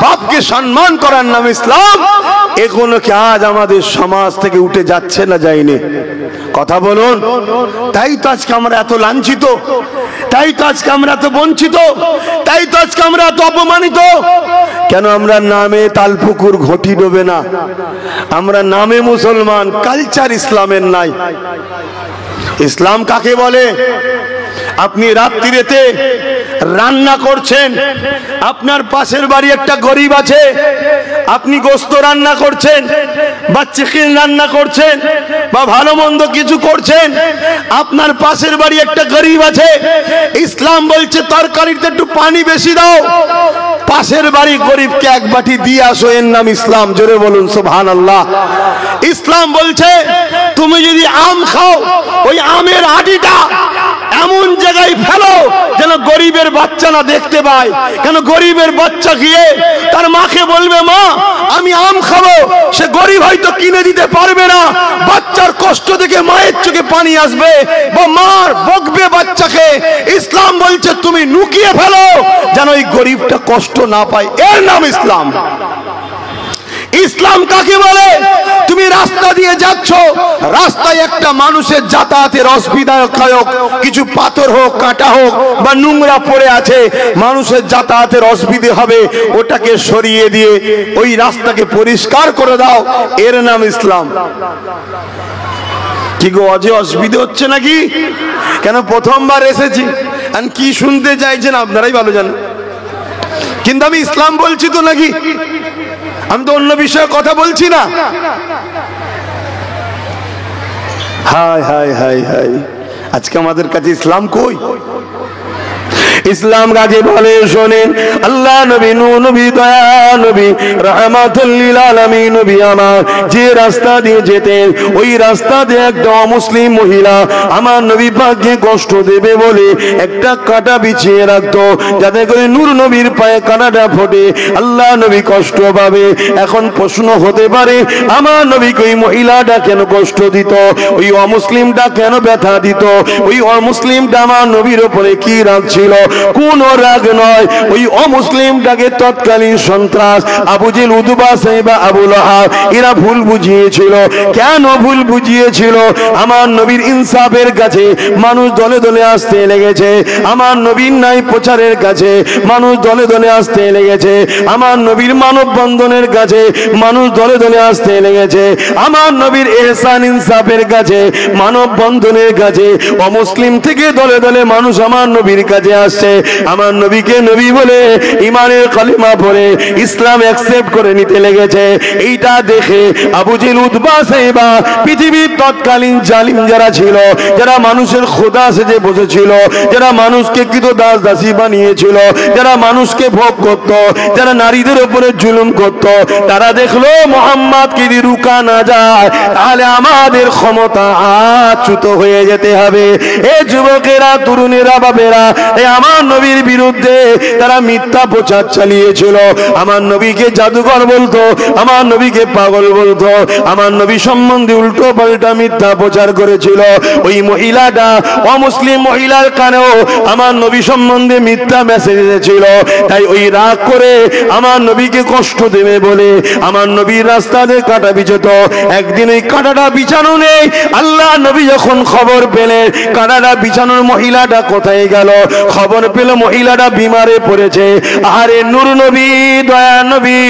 বাপকে সম্মান করার নাম ইসলাম। এগুলো কি আজ আমাদের সমাজ থেকে উঠে যাচ্ছে না যায়নি? কথা বলুন। তাই তো আজকে আমরা এত লাঞ্ছিত, তাই তো আজকে আমরা এত বঞ্চিত, তাই তো আজকে আমরা এত অপমানিত। কেন আমরা নামে তালপুকুর ঘটি ডোবে না? আমরা নামে মুসলমান, কালচার ইসলামের নাই। ইসলাম কাকে বলে? আপনি রাত্রিতে রান্না করছেন, আপনার পাশের বাড়ি একটা গরিব আছে, আপনি গোস্ত রান্না করছেন বা চিকেন রান্না করছেন বা ভালো মন্দ কিছু করছেন, আপনার পাশের বাড়ি একটা গরিব আছে, ইসলাম বলছে তরকারিতে একটু পানি বেশি দাও, পাশের বাড়ি গরিবকে এক বাটি দিয়ে আসো, এর নাম ইসলাম। জোরে বলুন সুবহানাল্লাহ। ইসলাম বলছে তুমি যদি আম খাও, ওই আমের আটিটা এমন জায়গায় ফেলো যেন গরিবের বাচ্চা না দেখতে পায়। কেন? গরিবের বাচ্চা গিয়ে তার মাকে বলবে মা আমি আম খাবো, সে গরিব হয়তো কিনে দিতে পারবে না, বাচ্চার কষ্ট দেখে মায়ের চোখে পানি আসবে বা মার বকবে বাচ্চাকে। ইসলাম বলছে তুমি লুকিয়ে ফেলো যেন ওই গরিবটা কষ্ট না পায়, এর নাম ইসলাম। ইসলাম কাকে বলে? তুমি রাস্তা দিয়ে যাচ্ছ, রাস্তায় একটা মানুষের যাতায়াতের অসুবিধায়ক কিছু পাথর হোক, কাঁটা হোক বা নোংরা পড়ে আছে, মানুষের যাতায়াতের অসুবিধে হবে, ওটাকে সরিয়ে দিয়ে ওই রাস্তাকে পরিষ্কার করে দাও, এর নাম ইসলাম। কি গো, অজে অসুবিধে হচ্ছে নাকি? কেন? প্রথমবার এসেছি, আর কি শুনতে চাইছেন আপনারাই ভালো জানেন, কিন্তু আমি ইসলাম বলছি তো নাকি? আমি তো অন্য বিষয়ে কথা বলছি না। হায় হায় হায় হায়, আজকে আমাদের কাছে ইসলাম কই? ইসলাম কাকে বলে শোনেন। আল্লাহ নবী, নূহ নবী, দয়া নবী, রাহমাতুল লিল আলামিন নবী আমার যে রাস্তা দিয়ে যেতেন, ওই রাস্তা দিয়ে একটা অমুসলিম মহিলা আমার নবী পাককে কষ্ট দেবে বলে একটা কাঁটা বিছিয়ে রাখতো, যাতে করে নূর নবীর পায়ে কাঁটাটা ফোটে, আল্লাহ নবী কষ্ট পাবে। এখন প্রশ্ন হতে পারে আমার নবীকে ওই মহিলাটা কেন কষ্ট দিত, ওই অমুসলিমটা কেন ব্যথা দিত, ওই অমুসলিমটা আমার নবীর উপরে কি রাগ ছিল? কোন রাগ নয়, ওই অমুসলিমটাকে তৎকালীন সন্ত্রাস আবু জেহেল, উতবা, সাইবা, আবু লাহাব এরা ভুল বুঝিয়েছিল। কেন ভুল বুঝিয়েছিল? আমার নবীর ইনসাফের কাছে মানুষ দলে দলে আসতে লেগেছে, আমার নবীর নাই প্রচারের কাছে মানুষ দলে দলে আসতে লেগেছে, আমার নবীর মানব বন্ধনের কাছে মানুষ দলে দলে আসতে লেগেছে, আমার নবীর ইহসান ইনসাফের কাছে মানব বন্ধনের কাছে অমুসলিম থেকে দলে দলে মানুষ আমার নবীর কাছে আসছে। আমার নবীকে নবী বলে ইমানের কালিমা পড়ে ইসলাম অ্যাকসেপ্ট করে নিতে লেগেছে। এইটা দেখে আবু জেহেল, উতবা, সাইবা পৃথিবীর তৎকালীন জালিম যারা ছিল, যারা মানুষের খোদা সেজে বসেছিল, যারা মানুষকে কৃত দাস দাসী বানিয়েছিল, যারা মানুষকে ভোগ করত, যারা নারীদের উপরে জুলুম করত, তারা দেখলো মুহাম্মদকে যদি রুকা না যায় তাহলে আমাদের ক্ষমতা আচ্যুত হয়ে যেতে হবে। এ যুবকেরা, তরুণেরা, বাবেরা, আমার নবীর বিরুদ্ধে তারা মিথ্যা প্রচার চালিয়েছিল। আমার নবীকে জাদুকর বলতো, আমার নবীকে পাগল বলতো, আমার নবী সম্বন্ধে উল্টো পাল্টা মিথ্যা প্রচার করেছিল। ওই মহিলাটা, অমুসলিম মহিলার কানেও আমার নবী সম্বন্ধে মিথ্যা মেসেজ এসেছিল। তাই ওই রাগ করে আমার নবীকে কষ্ট দেবে বলে আমার নবীর রাস্তাতে কাঁটা বিছত। একদিন ওই কাঁটাটা বিছানো নেই, আল্লাহ নবী যখন খবর পেলেন কাঁটাটা বিছানোর মহিলাটা কোথায় গেল, খবর খবর পেল মহিলাটা বিমারে পড়েছে। আরে নূর নবী, দয়া নবী,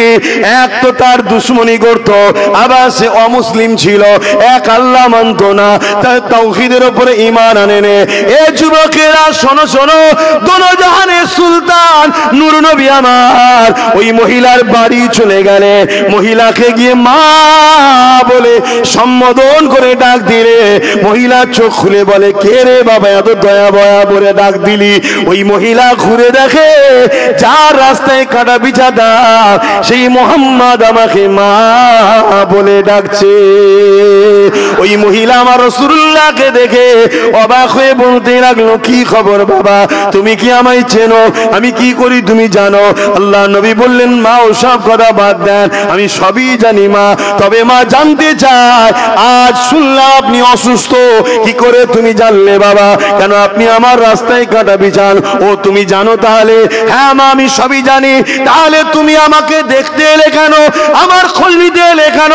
এক তো তার দুশ্মনী করত, আবার সে অমুসলিম ছিল, এক আল্লাহ মানত না, তার তাওহীদের উপরে ঈমান আনে না। এ যুবকেরা শোনো শোনো, দোনো জাহানের সুলতান নূর নবী আমার ওই মহিলার বাড়ি চলে গেলে, মহিলাকে গিয়ে মা বলে সম্বোধন করে ডাক দিলে, মহিলা চোখ খুলে বলে, কে রে বাবা এত দয়া বয়া বলে ডাক দিলি? ওই মহিলা ঘুরে দেখে যার রাস্তায় কাটা বিছা দাও সেই মোহাম্মদ আমাকে মা বলে ডাকছে। ওই মহিলা আমার রাসূলুল্লাহকে দেখে অবাক হয়ে বলতে লাগলো, কি খবর বাবা, তুমি কি আমায় চেনো? আমি কি করি তুমি জানো? আল্লাহ নবী বললেন, মা ওসব কথা বাদ দেন, আমি সবই জানি মা, তবে মা জানতে চায় আজ শুনলাম আপনি অসুস্থ, কি করে তুমি জানলে বাবা? কেন আপনি আমার রাস্তায় কাটা বিছান? ও তুমি জানো তাহলে? হ্যাঁ মা আমি সবই জানি। তাহলে তুমি আমাকে দেখতে এলে কেন, আমার খোঁজ নিতে এলে কেন?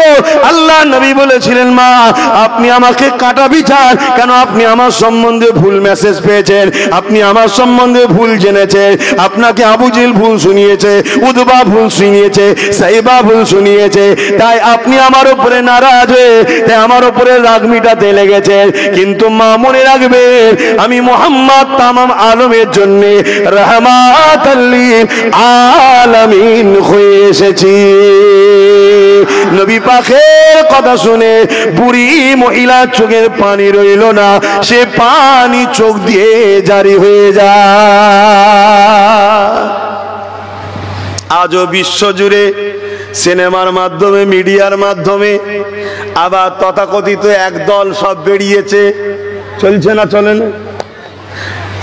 আল্লাহ নবী বলেছিলেন, মা আপনি আমাকে কাটা বিছান কেন? আপনি আমার সম্বন্ধে ভুল মেসেজ পেয়েছেন, আপনি আমার সম্বন্ধে ভুল জেনেছেন, আপনাকে আবু জেহেল ভুল শুনিয়েছে, উতবা ভুল শুনিয়েছে, সাইবা ভুল শুনিয়েছে, তাই আপনি আমার উপরে নারাজ হয়ে তাই আমার উপরে রাগ মিটাতে লেগেছে। কিন্তু মা মনে রাখবে, আমি মুহাম্মদ তামাম আলমের জন্য রাহমাতাল লিল আলামিন হয়ে এসেছি। নবী পাকের কথা শুনে বুড়ি মহিলা চোখের পানি রইল না, সে পানি চোখ দিয়ে জারি হয়ে যায়। আজও বিশ্বজুড়ে সিনেমার মাধ্যমে, মিডিয়ার মাধ্যমে, আবার তথাকথিত একদল সব বেরিয়েছে, চলছে না চলে না?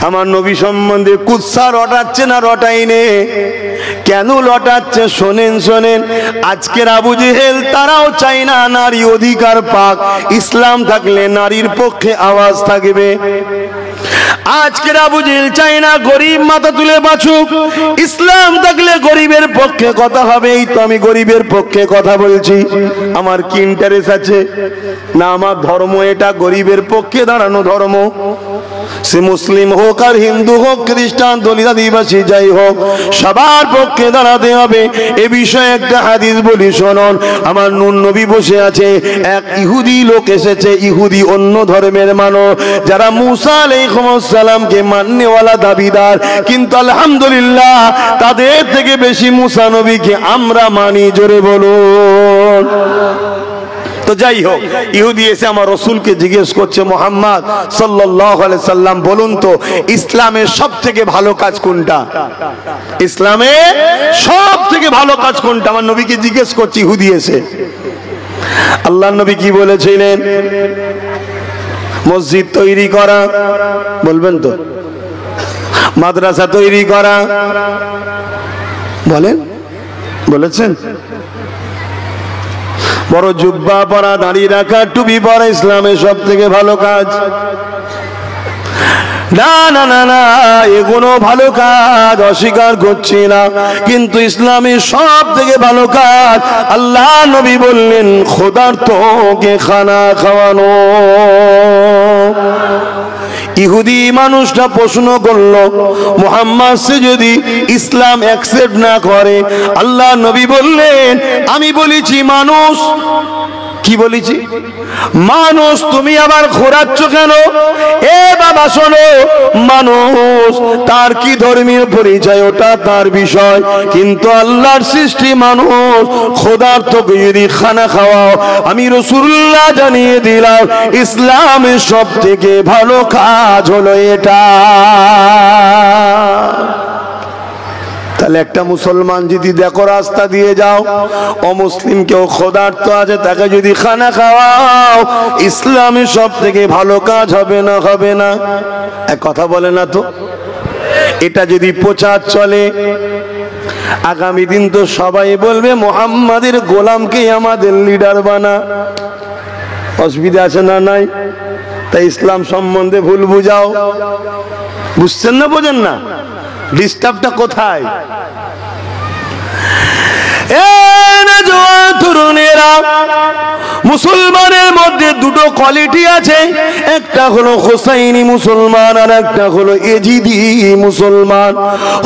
আমার নবী সম্বন্ধে কুৎসা রটাচ্ছে না রটাইনে? কেন লটাচ্ছে শোনেন শোনেন। আজকের আবু জেহেল তারাও চায় না নারী অধিকার পাক, ইসলাম থাকলে নারীর পক্ষে আওয়াজ থাকবে। আজকের আবু জেহেল চায় না গরিব মাথা তুলে বাঁচুক, ইসলাম থাকলে গরিবের পক্ষে কথা হবে। এই তো আমি গরিবের পক্ষে কথা বলছি, আমার কি ইন্টারেস্ট আছে না? আমার ধর্ম এটা, গরিবের পক্ষে দাঁড়ানো ধর্ম। সে মুসলিম হোক আর হিন্দু হোক, খ্রিস্টান, দলিত, আদিবাসী, যাই হোক, সবার পক্ষে দাঁড়াতে হবে। এ বিষয়ে একটা হাদিস বলি শুনুন। আমার নূর নবী বসে আছে, এক ইহুদি লোক এসেছে, ইহুদি অন্য ধর্মের মানুষ, যারা মুসা আলাইহিস সালামকে মাননেওয়ালা দাবিদার, কিন্তু আলহামদুলিল্লাহ তাদের থেকে বেশি মুসা নবীকে আমরা মানি। জোরে বলুন। তো যাই হোক, ইহুদি এসে আমার রাসূলকে জিজ্ঞেস করছে, মুহাম্মদ সাল্লাল্লাহু আলাইহি সাল্লাম বলুন তো ইসলামের সবথেকে ভালো কাজ কোনটা? ইসলামে সবথেকে ভালো কাজ কোনটা? আমার নবীকে জিজ্ঞেস করছে ইহুদি এসে। আল্লাহর নবী কি বলেছিলেন? মসজিদ তৈরি করা, বলবেন তো? মাদ্রাসা তৈরি করা, বলেন, বলেছেন? বড় জুব্বা পরা, দাড়ি রাখা, টুপি পরা ইসলামের সব থেকে ভালো কাজ? না না না না, এগুলো ভালো কাজ, অস্বীকার করছি না, কিন্তু ইসলামের সব থেকে ভালো কাজ আল্লাহ নবী বললেন ক্ষুধার্তকে খানা খাওয়ানো। ইহুদি মানুষটা প্রশ্ন করলো, মুহাম্মদ সে যদি ইসলাম অ্যাকসেপ্ট না করে? আল্লাহ নবী বললেন, আমি বলেছি মানুষ। কি বলেছি? মানুষ। তুমি আবার ঘোরাচ্ছ কেন? এ বাবা শোনো, মানুষ তার কি ধর্মীয় পরিচয় ওটা তার বিষয়, কিন্তু আল্লাহর সৃষ্টি মানুষ। ক্ষুধার্তকে যদি খানা খাওয়াও, আমি রাসূলুল্লাহ জানিয়ে দিলাম ইসলামের সব থেকে ভালো কাজ হলো এটা। তাহলে একটা মুসলমান যদি দেখো রাস্তা দিয়ে যাও, অমুসলিম কেউ ক্ষুধার্ত আছে, তাকে যদি খানা খাওয়াও, ইসলামের সব থেকে ভালো কাজ হবে না? হবে না? এক কথা বলে না তো? এটা যদি প্রচার চলে, আগামী দিন তো সবাই বলবে মুহাম্মাদের গোলামকে আমাদের লিডার বানা। অসুবিধা আছে না? নাই? তাই ইসলাম সম্বন্ধে ভুল বুঝাও। বুঝছেন না? বোঝেন না? ডিস্টার্বটা কোথায়? তরুণেরা মুসলমানের মধ্যে দুটো কোয়ালিটি আছে, একটা হলো হোসাইনি মুসলমান আর একটা হলো এজিদি মুসলমান।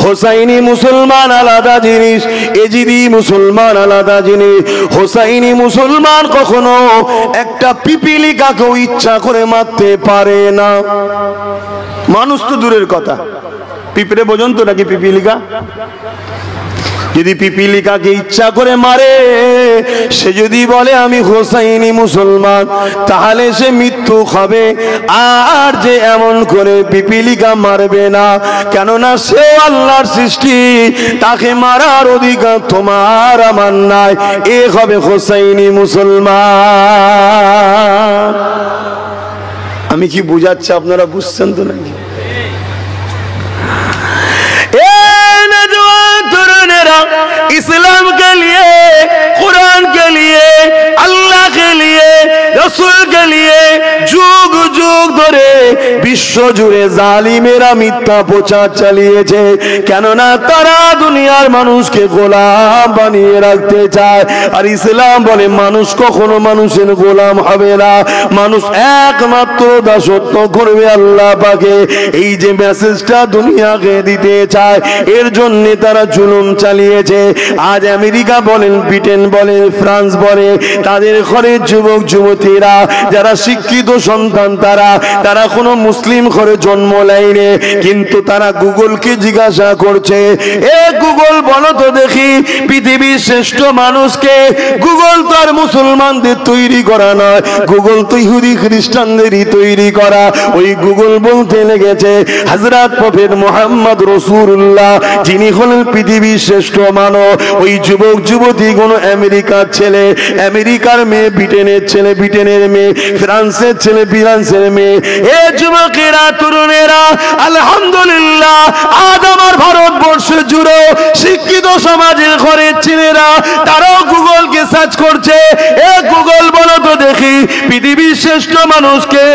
হোসাইনি মুসলমান আলাদা জিনিস, এজিদি মুসলমান আলাদা জিনিস। হোসাইনি মুসলমান কখনো একটা পিপিলিকাকেও ইচ্ছা করে মারতে পারে না। মানুষ তো দূরের কথা, পিঁপড়ে বোঝেন তো নাকি পিপিলিকা? যদি পিপিলিকাকে ইচ্ছা করে মারে, সে যদি বলে আমি হোসাইনি মুসলমান, তাহলে সে মৃত্যু হবে। আর যে এমন করে পিপিলিকা মারবে না, কেননা সে আল্লাহর সৃষ্টি, তাকে মারার অধিকার তোমার আমার নাই। এ হবে হোসাইনি মুসলমান। আমি কি বুঝাচ্ছি, আপনারা বুঝছেন তো নাকি? इस्लाम के लिए, कुरान के लिए, अल्लाह के लिए, रसूल के लिए যুগ যুগ ধরে বিশ্ব জুড়ে জালিমেরা মিথ্যা প্রচার চালিয়েছে। কেননা তারা দুনিয়ার মানুষকে গোলাম বানিয়ে রাখতে চায়। আর ইসলাম বলে মানুষ কখনো মানুষের গোলাম হবে না, মানুষ একমাত্র দাসত্ব করবে আল্লাহ পাকে। এই যে মেসেজটা দুনিয়াকে দিতে চায়, এর জন্য তারা জুলুম চালিয়েছে। আজ আমেরিকা বলেন, ব্রিটেন বলেন, ফ্রান্স বলে, তাদের ঘরের যুবক যুবতীরা যারা শিক্ষিত সন্তান, তারা কোনো মুসলিম ঘরে জন্ম নেয়নি, কিন্তু তারা গুগলকে জিজ্ঞাসা করছে, এ গুগল বলো তো দেখি পৃথিবীর শ্রেষ্ঠ মানুষকে? গুগল তো আর মুসলমানদের তৈরি করা নয়, গুগল তো ইহুদি খ্রিস্টানদেরই তৈরি করা। ওই গুগল বলতে লেগেছে হযরত প্রফেট মুহাম্মদ রাসূলুল্লাহ, যিনি হলেন পৃথিবীর শ্রেষ্ঠ মানব। ওই যুবক যুবতী কোন আমেরিকার ছেলে, আমেরিকার মেয়ে, ব্রিটেনের ছেলে, ব্রিটেনের মেয়ে, ফ্রান্সের ছেলে, ফ্রান্সের মেয়ে। এ যুবকেরা, তরুণেরা, আলহামদুলিল্লাহ আজ আমার ভারতবর্ষ জুড়ে শিক্ষিত সমাজের ঘরের ছেলেরা তারাও গুগলকে সার্চ করছে, এ গুগল বলো তো দেখি পৃথিবীর শ্রেষ্ঠ মানুষকে?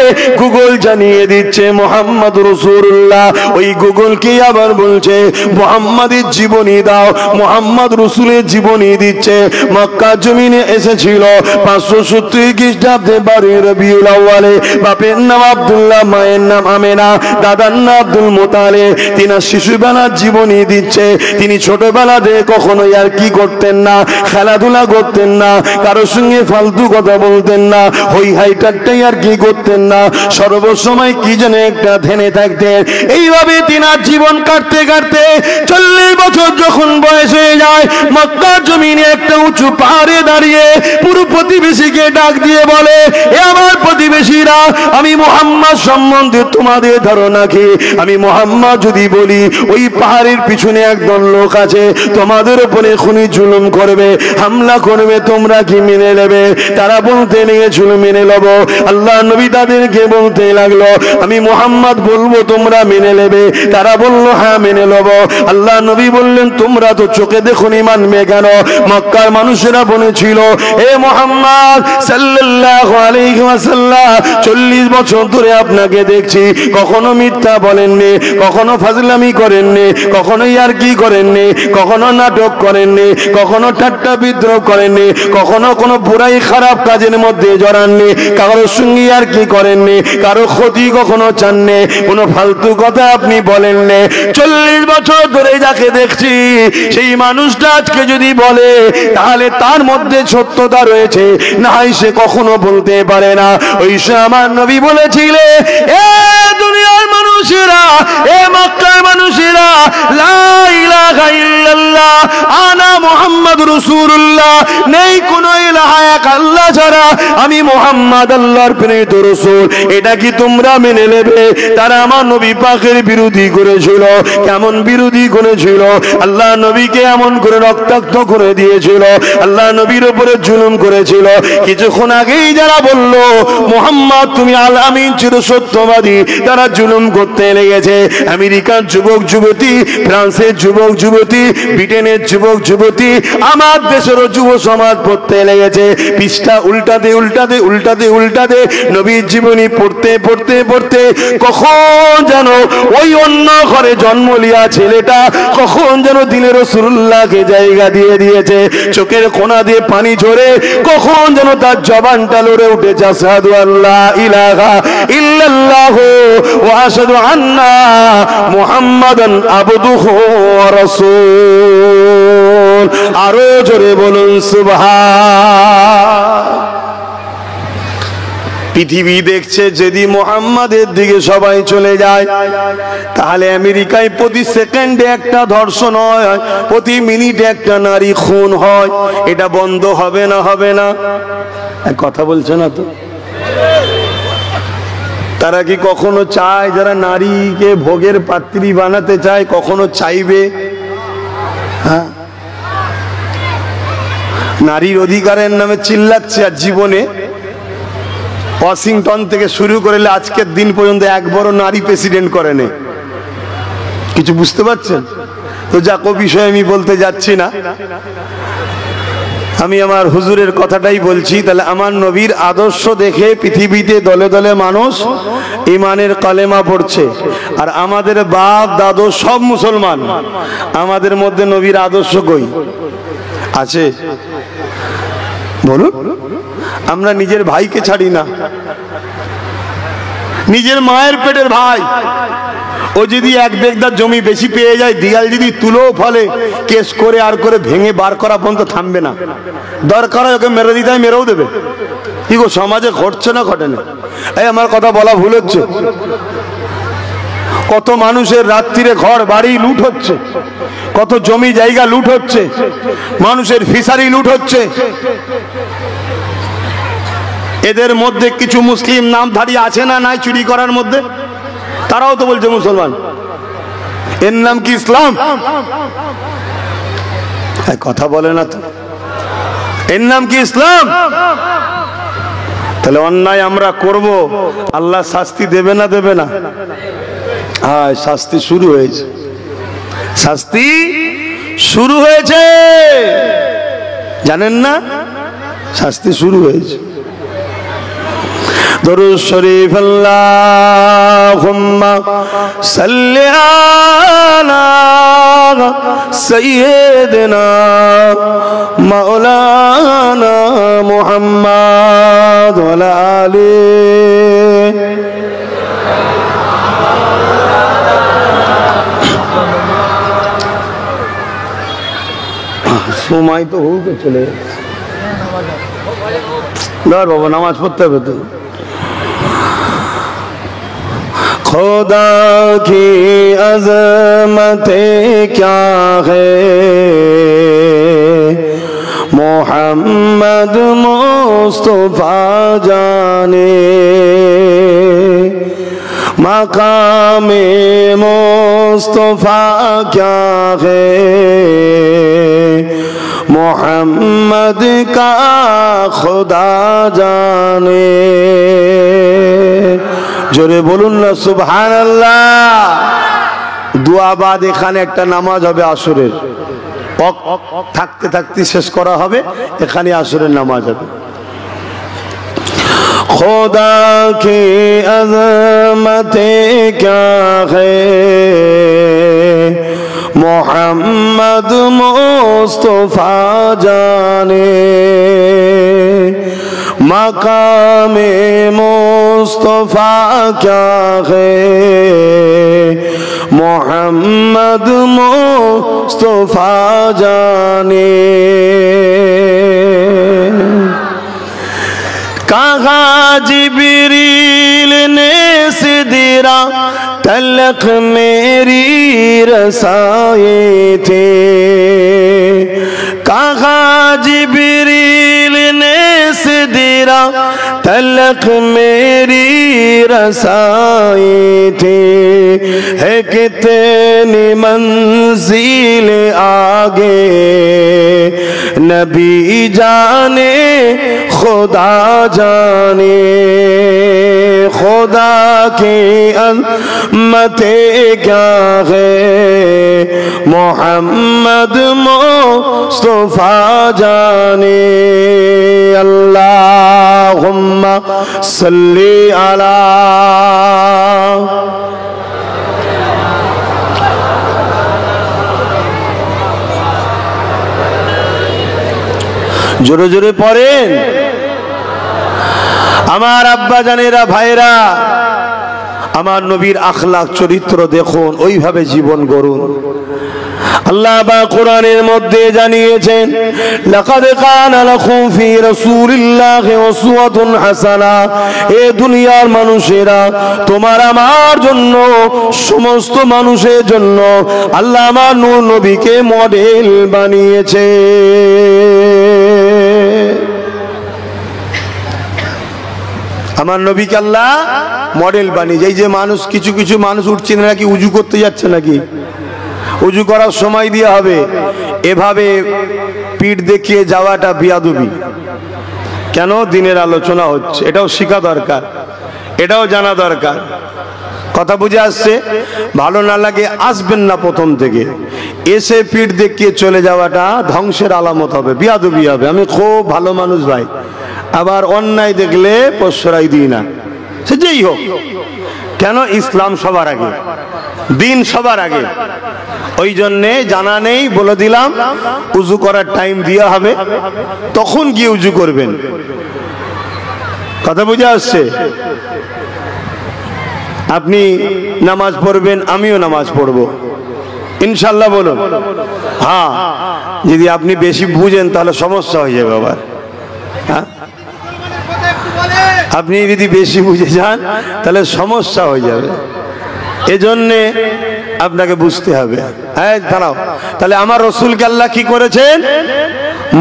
গুগল জানিয়ে দিচ্ছে মুহাম্মদ রাসূলুল্লাহ। ওই গুগলকে আবার বলছে মুহাম্মাদের জীবনী দাও, মুহাম্মদ রাসূলের জীবনী দিচ্ছে। মক্কা জমিনে এসেছিল 570 খ্রিস্টাব্দে 12 রবিউল আউয়ালে। বাপের নাম আব্দুল্লাহ, মায়ের নাম আমেনা, দাদার নাম আব্দুল মুতালিব। তিনি শিশুবেলার জীবনী দিচ্ছে। তিনি ছোটবেলাতে কখনো আর কি করতেন না, খেলাধুলা করতেন না, কারোর সঙ্গে ফালতু কথা বলতেন না, হই হাইটারটাই আর কি করতেন না, সর্বসময় কি যেন একটা ধ্যানে থাকতেন। এইভাবে তিনি জীবন কাটতে কাটতে 40 বছর যখন বয়স হয়ে যায়, মক্কার জমিনে একটা উঁচু পাহাড়ে দাঁড়িয়ে পুরো প্রতিবেশীকে ডাক দিয়ে বলে, এ আমার প্রতিবেশীরা, আমি মুহাম্মদ সম্বন্ধে তোমাদের ধারণা কি? আমি মুহাম্মদ যদি বলি ওই পাহাড়ের পিছনে একদল লোক আছে, তোমাদের উপরে খুনি জুলুম করবে, হামলা করবে, তোমরা কি মেনে নেবে? তারা বলতে লেগেছিল মেনে নেব। আল্লাহ নবী তাদেরকে বলতে লাগলো, আমি মুহাম্মদ বলবো তোমরা মেনে নেবে? তারা বলল হ্যাঁ মেনে নেব। আল্লাহ নবী বললেন, তোমরা তো চোখে দেখুনি, মানবে কেন? মক্কার মানুষেরা বলেছিল, এ মুহাম্মদ সাল্লাল্লাহু আলাইহি ওয়াসাল্লাম 40 বছর ধরে আপনাকে দেখছি, কখনো মিথ্যা বলেননি, কখনো ফাজলামি করেননি, কখনো ইয়ারকি করেননি, কখনো নাটক করেননি, কখনো ঠাট্টা বিদ্রোহ করেননি, কখনো কোনো বুড়াই খারাপ কাজের মধ্যে জড়াননি, কারোর সঙ্গে ইয়ারকি করেননি, কারো ক্ষতি কখনো চাননি, কোনো ফালতু কথা আপনি বলেননি। 40 বছর ধরে যাকে দেখছি, সেই মানুষটা আজকে যদি বলে তাহলে তার মধ্যে সত্যতা রয়েছে, না হয় সে কখনো বলতে পারে না। ওই সে আমার নবী বলেছিলে, এ দুনিয়ার মানুষেরা, এ মক্কার মানুষেরা, লা ইলাহা ইল্লাল্লাহ আনা মুহাম্মদ রাসূলুল্লাহ, নেই কোনো ইলাহা এক আল্লাহ ছাড়া, আমি মুহাম্মদ আল্লাহর প্রেরিত রাসূল। এটা কি তোমরা মেনে নেবে? তারা আমার নবী পাকের বিরোধী করেছিল। কেমন বিরোধী করেছিল? আল্লাহ নবীকে এমন করে রক্তাক্ত করে দিয়েছিল, আল্লাহ নবীর উপরে জুলুম করেছিল। কিছুক্ষণ আগেই যারা বলল মুহাম্মদ তুমি আল আমিন চির সত্যবাদী, তারা জুলুম করতে লেগেছে। আমেরিকার যুবক যুবতী, ফ্রান্সের যুবক যুবতী, ব্রিটেনের যুবক যুবতী আমার দেশেরও যুব সমাজ পড়তে লেগেছে, পৃষ্ঠা উল্টাতে উল্টাতে উল্টাতে উল্টাতে নবীর জীবনী পড়তে পড়তে পড়তে কখন যেন ওই অন্য ঘরে জন্ম লিয়া ছেলেটা কখন যেন দিলে রাসূলুল্লাহকে জায়গা দিয়ে দিয়েছে, চোখের কোনা দিয়ে পানি ঝরে কখন যেন তার জবানটা লড়ে উঠেছে, আশহাদু আল্লা ইলাহা ইল্লাল্লাহু ওয়া আশহাদু আন্না মুহাম্মাদান আবদুহু ওয়া রাসূল। আরো জোরে বলুন সুবহান। পৃথিবী দেখছে যদি মুহাম্মাদের দিকে সবাই চলে যায় তাহলে আমেরিকায় প্রতি সেকেন্ডে একটা ধর্ষণ হয়, প্রতি মিনিটে একটা নারী খুন হয়, এটা বন্ধ হবে না? হবে না? কথা বলছে না তো। তারা কি কখনো চায়, যারা নারীকে ভোগের পাত্রী বানাতে চায়, কখনো চাইবে? হ্যাঁ, নারীর অধিকারের নামে চিল্লাচ্ছে আর জীবনে ওয়াশিংটন থেকে শুরু করে আজকের দিন পর্যন্ত একবারও নারী প্রেসিডেন্ট করেনি। কিছু বুঝতে পারছেন তো? যাকো বিষয়ে আমি বলতে যাচ্ছি না, আমি আমার হুজুরের কথাটাই বলছি। তাহলে আমার নবীর আদর্শ দেখে পৃথিবীতে দলে দলে মানুষ ঈমানের কালেমা পড়ছে, আর আমাদের বাপ দাদু সব মুসলমান, আমাদের মধ্যে নবীর আদর্শ কই আছে? বলুন। আমরা নিজের ভাইকে ছাড়ি না, নিজের মায়ের পেটের ভাই, ও যদি এক বেগদার জমি বেশি পেয়ে যায়, দিয়াল যদি তুলেও ফলে, কেস করে আর করে ভেঙে বার করা পর্যন্ত থামবে না। দরকার হয় ওকে মেরে দিতে হয়, মেরেও দেবে। কি গো, সমাজে ঘটছে না ঘটে না? এই আমার কথা বলা ভুল হচ্ছে? কত মানুষের রাত্রিরে ঘর বাড়ি লুট হচ্ছে, কত জমি জায়গা লুট হচ্ছে, মানুষের ফিশারি লুট হচ্ছে। এদের মধ্যে কিছু মুসলিম নামধারী আছে না নাই চুরি করার মধ্যে? তারাও তো বলছে মুসলমান। এর নাম কি ইসলাম? কথা বলে না তো। এর নাম কি ইসলাম? তাহলে অন্যায় আমরা করব, আল্লাহ শাস্তি দেবে না? দেবে না? হ্যাঁ, শাস্তি শুরু হয়েছে, শাস্তি শুরু হয়েছে, জানেন না? শাস্তি শুরু হয়েছে। দরুদ শরীফ আল্লাহুম্মা সাল্লি আলা সাইয়্যিদিনা মাওলানা মুহাম্মদ ওয়া আলা আলিহি। সময় তো হোক, চলে ধর বাবা, নামাজ পড়তে হবে তো। खुदा की अज़मतें क्या है, मोहम्मद मुस्तफा जाने, मकामे मुस्तफा क्या है, मोहम्मद का खुदा जाने। জোরে বলুন না সুবহানাল্লাহ। দোয়া বাদ এখানে একটা নামাজ হবে আসরের, থাকতে থাকতে শেষ করা হবে, এখানে আসরের নামাজ হবে। খোদা কি আযমতে ক্যা হ্যায়, মোহাম্মদ মুস্তফা জানে, मकामे मुस्तफा क्या है, मोहम्मद मुस्तफा जाने। कहा जिब्रील ने सिदरा तलक मेरी रसाए थे, कहा जिब्रील ने सिदरा तलक मेरी रसाए थे, है कितनी मंजिल आगे नबी जाने खुदा जाने खुदा की अज़मते क्या है मोहम्मद मुस्तफा जाने अल्लाहुम्मा सल्ली अला जोरे जोरे पढ़ेन আমার আব্বা জানেরা ভাইরা আমার নবীর আখলাক চরিত্র দেখুন ওইভাবে জীবন গড়ুন আল্লাহ বা কোরআনের মধ্যে জানিয়েছেন লাকাদ কানা লাকুম ফি রাসূলিল্লাহি উসওয়াতুন হাসানা এ দুনিয়ার মানুষেরা তোমার আমার জন্য সমস্ত মানুষের জন্য আল্লাহ আমার নূর নবীকে মডেল বানিয়েছে আমার নবীকে আল্লাহ মডেল বানিয়েছে এই যে মানুষ কিছু কিছু মানুষ উঠছে নাকি উজু করতে যাচ্ছে নাকি উজু করার সময় দিয়ে হবে এভাবে পিঠ দেখিয়ে যাওয়াটা বিয়াদবি কেন দিনের আলোচনা হচ্ছে এটাও শেখা দরকার এটাও জানা দরকার কথা বুঝে আসছে ভালো না লাগে আসবেন না প্রথম থেকে এসে পিঠ দেখিয়ে চলে যাওয়াটা ধ্বংসের আলামত হবে বিয়াদবি হবে আমি খুব ভালো মানুষ ভাই আবার অন্যায় দেখলে প্রশ্রয় দিই না সে যেই হোক কেন ইসলাম সবার আগে দিন সবার আগে ওই জন্যে জানা নেই বলে দিলাম উজু করার টাইম দেওয়া হবে তখন গিয়ে উজু করবেন কথা বুঝে আসছে আপনি নামাজ পড়বেন আমিও নামাজ পড়বো ইনশাল্লাহ বলুন হ্যাঁ যদি আপনি বেশি বুঝেন তাহলে সমস্যা হয়ে যাবে আবার হ্যাঁ আপনি যদি বেশি বুঝে যান তাহলে সমস্যা হয়ে যাবে এজন্যে আপনাকে বুঝতে হবে হ্যাঁ দাঁড়াও তাহলে আমার রসুলকে আল্লাহ কি করেছেন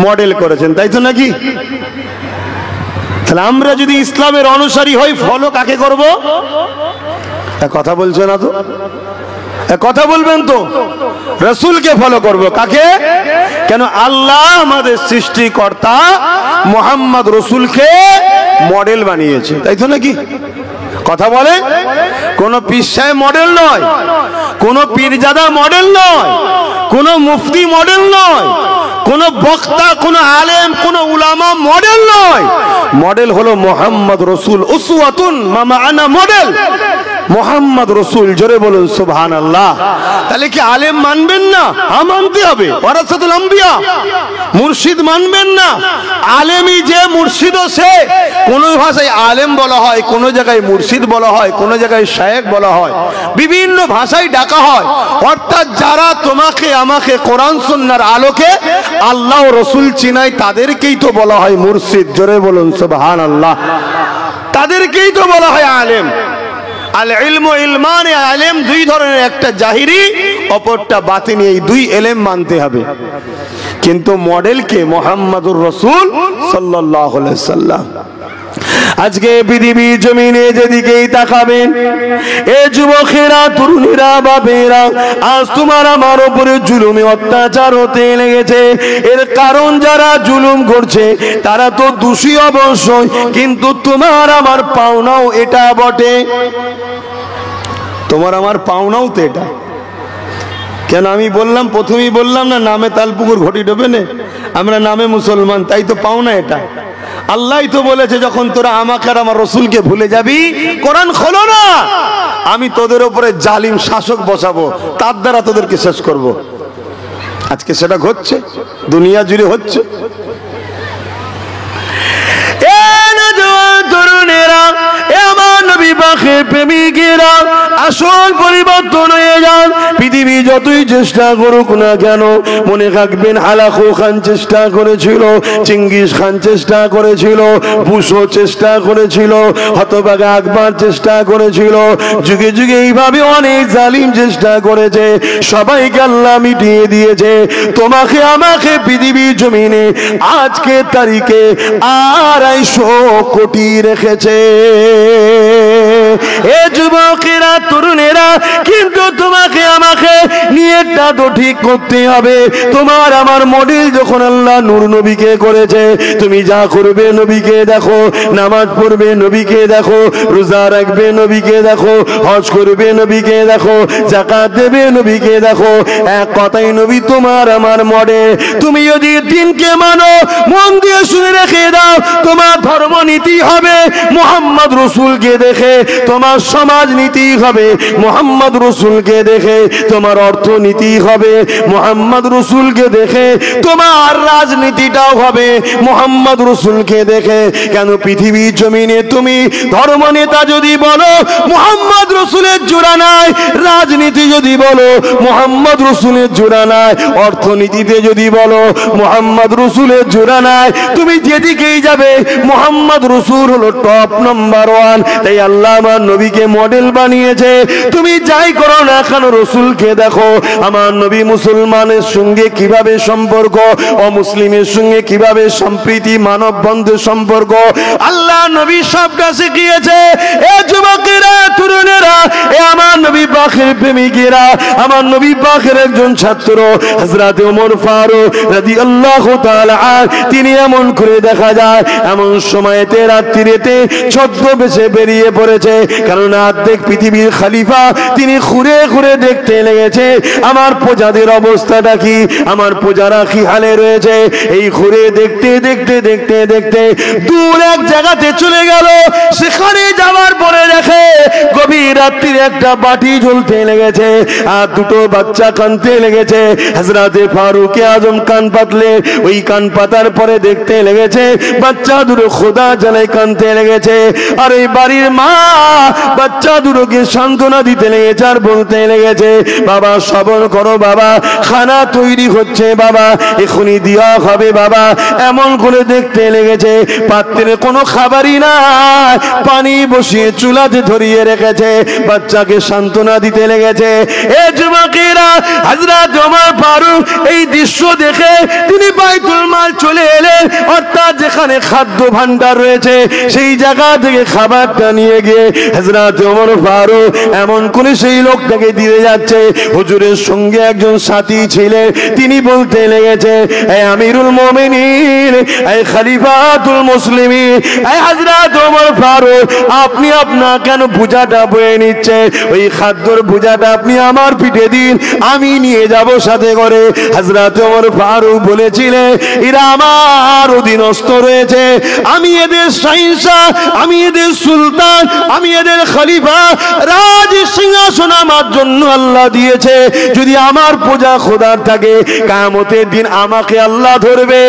মডেল করেছেন তাই তো নাকি তাহলে আমরা যদি ইসলামের অনুসারী হই ফলো কাকে করব কথা বলছো না তো কথা বলবেন তো রসুলকে ফলো করব কাকে কেন আল্লাহ আমাদের সৃষ্টিকর্তা মুহাম্মদ রসুলকে মডেল বানিয়েছে তাই তো নাকি কথা বলে কোন পীর সাহেব মডেল নয় কোন পীরজাদা মডেল নয় কোন মুফতি মডেল নয় কোন বক্তা কোন আলেম কোন উলামা মডেল নয় মডেল হলো মুহাম্মদ রসুল উসওয়াতুন মা'আনা মডেল মুহাম্মদ রসুল জোরে বলুন সুবহানাল্লাহ তাহলে কি আলেম মানবেন না মানতে হবে ওয়ারাসাতুল আম্বিয়া মুর্শিদ মানবেন না আলেমই যে মুর্শিদ সে কোন ভাষায় আলেম বলা হয় কোন জায়গায় মুর্শিদ বলা হয় কোন জায়গায় শায়েখ বলা হয় বিভিন্ন ভাষায় ডাকা হয় অর্থাৎ যারা তোমাকে আমাকে কোরআন সুন্নাহর আলোকে আল্লাহ ও রাসূল চিনায় তাদেরকেই তো বলা হয় মুর্শিদ জোরে বলুন সুবহানাল্লাহ তাদেরকেই তো বলা হয় আলেম আল ইলমু ইলমান আলেম দুই ধরনের একটা জাহিরি অপরটা বাতিনি এই দুই ইলম মানতে হবে কিন্তু মডেল কে মুহাম্মদুর রাসূল সাল্লাল্লাহু আলাইহি সাল্লাম আজকে পৃথিবীর জমিনে যেদিকেই তাকাবেন এ যুবকেরা তরুণীরা বাপেরা আজ তোমার আমার উপরে জুলুমে অত্যাচার হতে লেগেছে এর কারণ যারা জুলুম করছে তারা তো দোষী অবশ্যই কিন্তু তোমার আমার পাওনাও এটা বটে তোমার আমার পাওনাও তো এটা কেন আমি বললাম প্রথমেই বললাম না নামে তালপুকুর ঘটি ডোবে না আমরা নামে মুসলমান তাই তো পাওনা এটা আল্লাহই তো বলেছে যখন তোরা আমাকে আর আমার রসুলকে ভুলে যাবি কোরআন খোলো না আমি তোদের উপরে জালিম শাসক বসাবো তার দ্বারা তোদেরকে শেষ করব আজকে সেটা ঘটছে দুনিয়া জুড়ে হচ্ছে তরুণেরা আমার নবী পাকের প্রেমিকেরা আসল পরিবর্তন হয়ে যান পৃথিবী যতই চেষ্টা করুক না কেন মনে রাখবেন হালাকু খান চেষ্টা করেছিল চিঙ্গিস খান চেষ্টা করেছিল বুশো চেষ্টা করেছিল হতভাগা আকবর চেষ্টা করেছিল যুগে যুগে এইভাবে অনেক জালিম চেষ্টা করেছে সবাইকে আল্লাহ মিটিয়ে দিয়েছে তোমাকে আমাকে পৃথিবীর জমিনে আজকের তারিখে 250 কোটি রেখেছে এ যুবকেরা, তরুণেরা, কিন্তু তোমাকে আমাকে নিয়তটা তো ঠিক করতে হবে। তোমার আমার মডেল যখন আল্লাহ নূর নবীকে করেছে, তুমি যা করবে নবীকে দেখো, নামাজ পড়বে নবীকে দেখো, রোজা রাখবে নবীকে দেখো, হজ করবে নবীকে দেখো, যাকাত দেবে নবীকে দেখো। এক কথাই নবী তোমার আমার মডেল। তুমি যদি দিনকে মানো, মন দিয়ে শুনে রেখে দাও, তোমার ধর্ম নীতি হবে মুহাম্মদ রাসূলকে দেখে, তোমার সমাজ নীতি হবে মুহাম্মদ রাসূলকে দেখে, তোমার অর্থনীতি হবে মুহাম্মদ রাসূলকে দেখে, তোমার রাজনীতিটাও হবে মুহাম্মদ রাসূলকে দেখে। কেন পৃথিবীর জমিনে তুমি ধর্ম নেতা যদি বলো মুহাম্মদ রাসূলের জোড়া নাই, রাজনীতি যদি বলো মুহাম্মদ রাসূলের জোড়া নাই, অর্থনীতিতে যদি বলো মুহাম্মদ রাসূলের জোড়া নাই, তুমি যেদিকেই যাবে মুহাম্মদ রাসূল হলো টপ নাম্বার 1। তাই আল্লাহ আমার নবীকে মডেল বানিয়েছে। তুমি যাই করো না কেন রাসূলকে দেখো। আমার নবী মুসলমানের সঙ্গে কিভাবে সম্পর্ক, অমুসলিমের সঙ্গে কিভাবে সম্প্রীতি, মানব বন্ধু সম্পর্ক আল্লাহ নবী সবটা শিখিয়েছে। এ যুবকেরা, তরুণেরা, এ আমার নবী পাকের প্রেমিকেরা, আমার নবী পাকের একজন ছাত্র হযরত ওমর ফারুক রাদিয়াল্লাহু তাআলা, তিনি এমন করে দেখা যায় এমন সময়তে রাত্রিতে ছদ্মবেশে বেরিয়ে পড়েছে। কারণ অর্ধেক পৃথিবীর খলিফা তিনি ঘুরে ঘুরে দেখতে লেগেছে আমার প্রজাদের অবস্থাটা কি, আমার প্রজারা কি হালে রয়েছে। এই ঘুরে দেখতে দেখতে দেখতে দেখতে দূর এক জায়গাতে চলে গেল। সেখানে যাওয়ার পরে দেখে গভীর রাত্রির একটা বাটি জ্বলতে লেগেছে আর দুটো বাচ্চা কাঁদতে লেগেছে। হযরত ফারুক আজম কান পাতলে, ওই কান পাতার পরে দেখতে লেগেছে বাচ্চা দুটো খোদা জ্বালায় কাঁদতে লেগেছে। আর এই বাড়ির মা বাচ্চা দুটোকে সান্ত্বনা দিতে লেগেছে আর বলতে লেগেছে, বাবা সবর করো বাবা, খানা তৈরি হচ্ছে বাবা, এখনই দেওয়া হবে বাবা। এমন করে দেখতে লেগেছে পাত্রে কোনো খাবারই নাই, পানি বসিয়ে চুলাতে ধরিয়ে রেখেছে, বাচ্চাকে সান্ত্বনা দিতে লেগেছে। এ যুবকেরা, হযরত ওমর ফারুক এই দৃশ্য দেখে তিনি বাইতুল মাল চলে এলেন, অর্থাৎ যেখানে খাদ্য ভান্ডার রয়েছে সেই জায়গা থেকে খাবারটা নিয়ে গিয়ে হযরত ওমর ফারুক এমন করে সেই লোকটাকে দিয়ে যাচ্ছে। হুজুরের সঙ্গে একজন সাথী ছিলেন, তিনি বলতে লেগেছে, এ আমিরুল মুমিনিন, এ খলিফাতুল মুসলিমিন, এ হযরত ওমর ফারুক, আপনি আপনার কেন বোঝাটা বয়ে নিচ্ছে? ওই খাদ্যর বোঝাটা আপনি আমার পিঠে দিন, আমি নিয়ে যাব সাথে করে। হযরত ওমর ফারুক বলেছিলেন, এরা আমার অধীনস্থ রয়েছে, আমি এদের শাহিনশাহ, আমি এদের সুলতান, আমি এদের খলিফা, রাজ সিংহাসন আমার জন্য আল্লাহ দিয়েছে। যদি আমার পূজা খোদার থাকে, কিয়ামতের দিন আমাকে আল্লাহ ধরবে।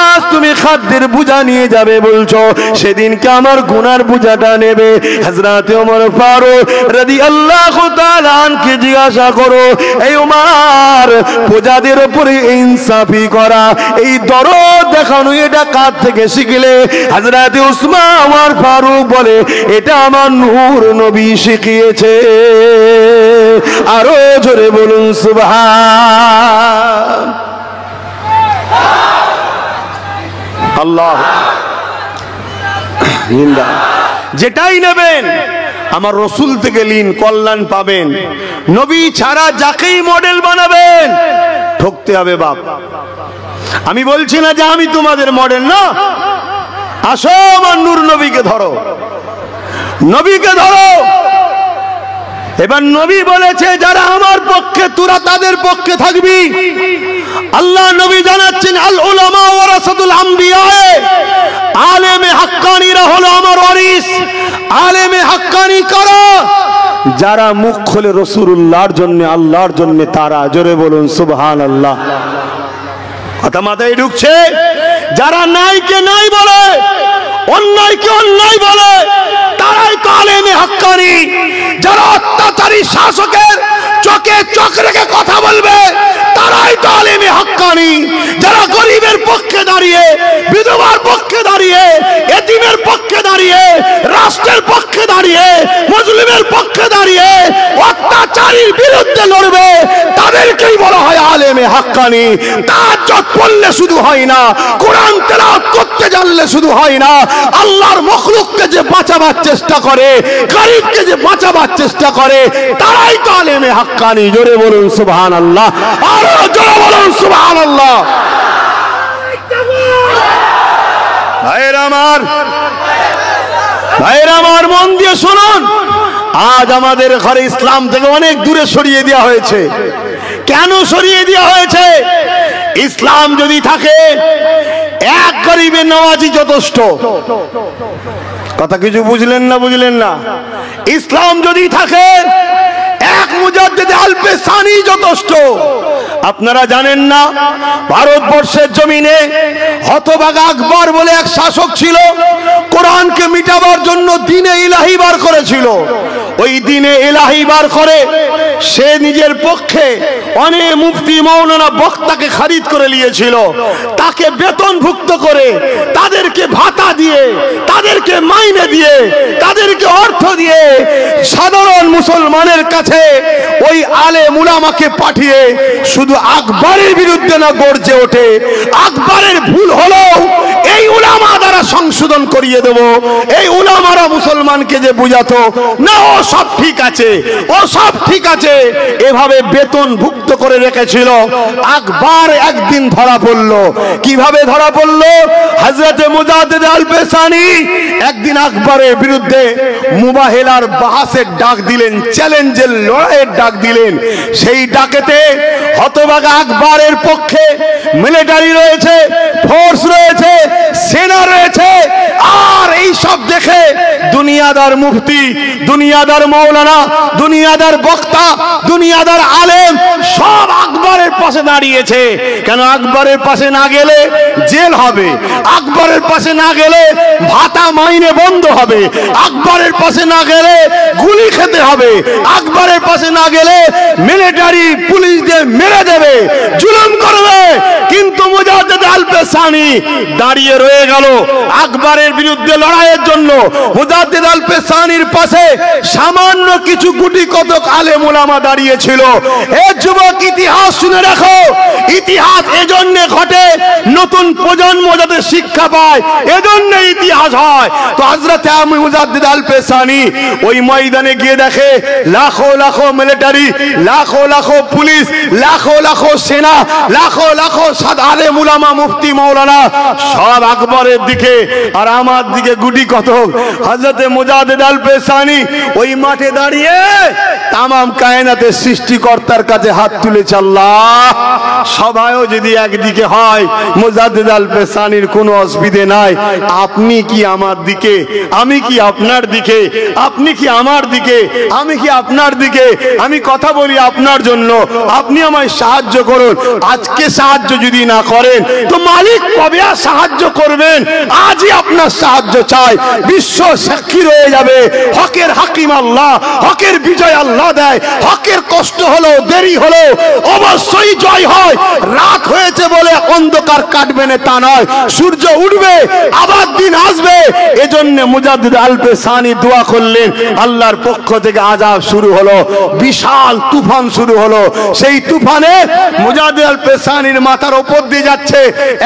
আজ তুমি খাদ্যের বোঝা নিয়ে যাবে বলছো, সেদিনকে আমার গুনার বোঝাটা নেবে। হযরত ওমর ফারুক রাদিয়াল্লাহু তাআলা আনকে জিজ্ঞাসা করো, এই ওমর, প্রজাদের উপরে ইনসাফি করা, এই দরদ দেখানো, এটা কার থেকে শিখলে? হযরত উসমান ফারুক বলে, এটা আমার নূর নবী শিখিয়েছে। আরো জোরে বলুন সুবহান আল্লাহ। যেটাই নেবেন আমার রসুল থেকে লিন, কল্যাণ পাবেন। নবী ছাড়া যাকেই মডেল বানাবেন ঠকতে হবে বাপ। আমি বলছি না যে আমি তোমাদের মডেল, না, আসো আমার নূর নবীকে ধরো, নবীকে ধরো। এবার নবী বলেছে, যারা আমার পক্ষে তোরা তাদের পক্ষে থাকবি। আল্লাহ নবী জানাচ্ছেন, আল উলামা ওয়ারাসাতুল আমবিয়া, আলেমে হাক্কানীরা হলো আমার ওয়ারিস। আলেমে হাক্কানী কারা? যারা মুখ খুলে রাসূলুল্লাহর জন্য, আল্লাহর জন্য, তারা। জোরে বলুন সুবহানাল্লাহ। কথা মাথায় ঢুকছে? যারা নাইকে নাই বলে, অন্যায়কে অন্যায় বলে, তারাই তো আলেমে হাক্কানী। যারা অত্যাচারী শাসকের চোখে চোখ রেখে কথা বলবে, তারাই তো আলেমে হাক্কানী। যারা গরিবের পক্ষে দাঁড়িয়ে, বিধবার পক্ষে দাঁড়িয়ে, এতিমের পক্ষে দাঁড়িয়ে, রাষ্ট্রের পক্ষে দাঁড়িয়ে, মুসলিমের পক্ষে দাঁড়িয়ে অত্যাচারীর বিরুদ্ধে লড়বে, তাদেরকেই বলা হয় আলেমে হাক্কানি। তাহাজ্জুদ পড়লে শুধু হয় না, কোরআন তেলাওয়াত করতে জানলে শুধু হয় না, আল্লাহর মখলুককে যে বাঁচাবার চেষ্টা করে, গরিবকে যে বাঁচাবার চেষ্টা করে, তারাই তো আলেমে হাক্কানি। জোরে বলুন সুবহানাল্লাহ, আর জোরে বলুন সুবহানাল্লাহ। ভাইরা আমার, ভাইরা আমার, মন দিয়ে শুনুন। আজ আমাদের ঘরে ইসলাম থেকে অনেক দূরে সরিয়ে দেওয়া হয়েছে। কেন সরিয়ে দেওয়া হয়েছে? ইসলাম যদি থাকে এক গরিবের নামাজি যথেষ্ট। কথা কিছু বুঝলেন না? বুঝলেন না? ইসলাম যদি থাকে এক মুজাদ্দিদ আল-পেসানি যথেষ্ট। আপনারা জানেন না, ভারতবর্ষের জমিনে হতভাগা আকবর বলে এক শাসক ছিল, কোরআনকে মিটাবার জন্য দ্বীনে ইলাহি বার করেছিল। ওই দ্বীনে ইলাহি বার করে সে নিজের পক্ষে অনেক মুফতি মাওলানা বক্তাকে খারিদ করে নিয়েছিল। তাকে বেতনভুক্ত করে, তাদেরকে ভাতা দিয়ে, তাদেরকে মাইনে দিয়ে, তাদেরকে অর্থ দিয়ে সাধারণ মুসলমানের কাছে ওই আলেম উলামাকে পাঠিয়ে শুধু আকবরের বিরুদ্ধে না গর্জে ওঠে, আকবরের ভুল হলো এই উলামা দ্বারা সংশোধন করিয়ে দেব। এই উলামারা মুসলমানকে যে বুঝাতো না ও সব ঠিক আছে, ও সব ঠিক আছে, এভাবে বেতনভুক্ত করে রেখেছিল। আকবর একদিন ধরা পড়লো। কিভাবে ধরা পড়লো? হযরতে মুজাদ্দিদ আল-পেসানি একদিন আকবরের বিরুদ্ধে মুবাহিলার বাহাসের ডাক দিলেন, চ্যালেঞ্জের লড়াইয়ের ডাক দিলেন। সেই ডাকেতে হতভাগা আকবরের পক্ষে মিলিটারি রয়েছে, ফোর্স রয়েছে, সেনা রয়েছে। আর এই সব দেখে দুনিয়াদার মুফতি, দুনিয়াদার মাওলানা, দুনিয়াদার বক্তা, দুনিয়াদার আলেম সব আকবরের পাশে দাঁড়িয়েছে। কেন? আকবরের পাশে না গেলে জেল হবে, আকবরের পাশে না গেলে ভাতা মাইনে বন্ধ হবে, আকবরের পাশে না গেলে গুলি খেতে হবে, আকবরের পাশে না গেলে মিলিটারি পুলিশদের মেরে দেবে, জুলুম করবে। কিন্তু মুজাদ্দিদ আল-পেসানি দাঁড়িয়ে রয়ে গেল আকবরের বিরুদ্ধে লড়াইয়ের জন্য। মুজাদ্দিদ আল-পেসানির পাশে সামান্য কিছু গুটি কতক আলেম উলামা দাঁড়িয়েছিল। এ যুবক, ইতিহাস শুনে রাখো। ইতিহাস এজন্য ঘটে নতুন প্রজন্ম যাতে শিক্ষা পায়, এজন্য ইতিহাস হয়। তো হযরত মুজাদ্দিদ আল-পেসানি ওই ময়দানে গিয়ে দেখে লাখো লাখো মিলিটারি, লাখো লাখো পুলিশ, লাখো লাখো সেনা, লাখো লাখো আলেম উলামা, মুফতি মাওলানা সব আকবরের দিকে আর আমার দিকে গুটি কতক। হযরত মুজাদ্দিদ আল-পেসানি ওই মাঠে দাঁড়িয়ে তামাম কায়নাতের সৃষ্টিকর্তার কাছে হাত তুলেছে, আল্লাহ সবাইও যদি একদিকে হয়, মুজাদ্দিদ আল-পেসানির কোনো অসুবিধে নাই। আপনি কি আমার দিকে, আমি কি আপনার দিকে, আপনি কি আমার দিকে, আমি কি আপনার দিকে। আমি কথা বলি আপনার জন্য, আপনি আমায় সাহায্য করুন। আজকে সাহায্য যদি না করেন তো মালিক কবে আর সাহায্য করবেন? আজই আপনার সাহায্য চাই। বিশ্ব সাক্ষী রয়ে যাবে, হকের হাকিম আল্লাহ, হকের বিজয় আল্লাহ দেয়। হকের কষ্ট হলো, দেরি হলো, অবশ্যই জয় হয়। রাত হয়েছে বলে অন্ধকার কাটবে না তা নয়, সূর্য উঠবে, আবার দিন আসবে। এজন্য মুজাদ্দিদ আল-পেসানি দোয়া করলেন, আল্লাহর পক্ষ থেকে আযাব শুরু হলো, বিশাল তুফান শুরু হলো। সেই তুফানে মুজাদ্দিদ আল-পেসানির মাথার উপর দিয়ে যাচ্ছে,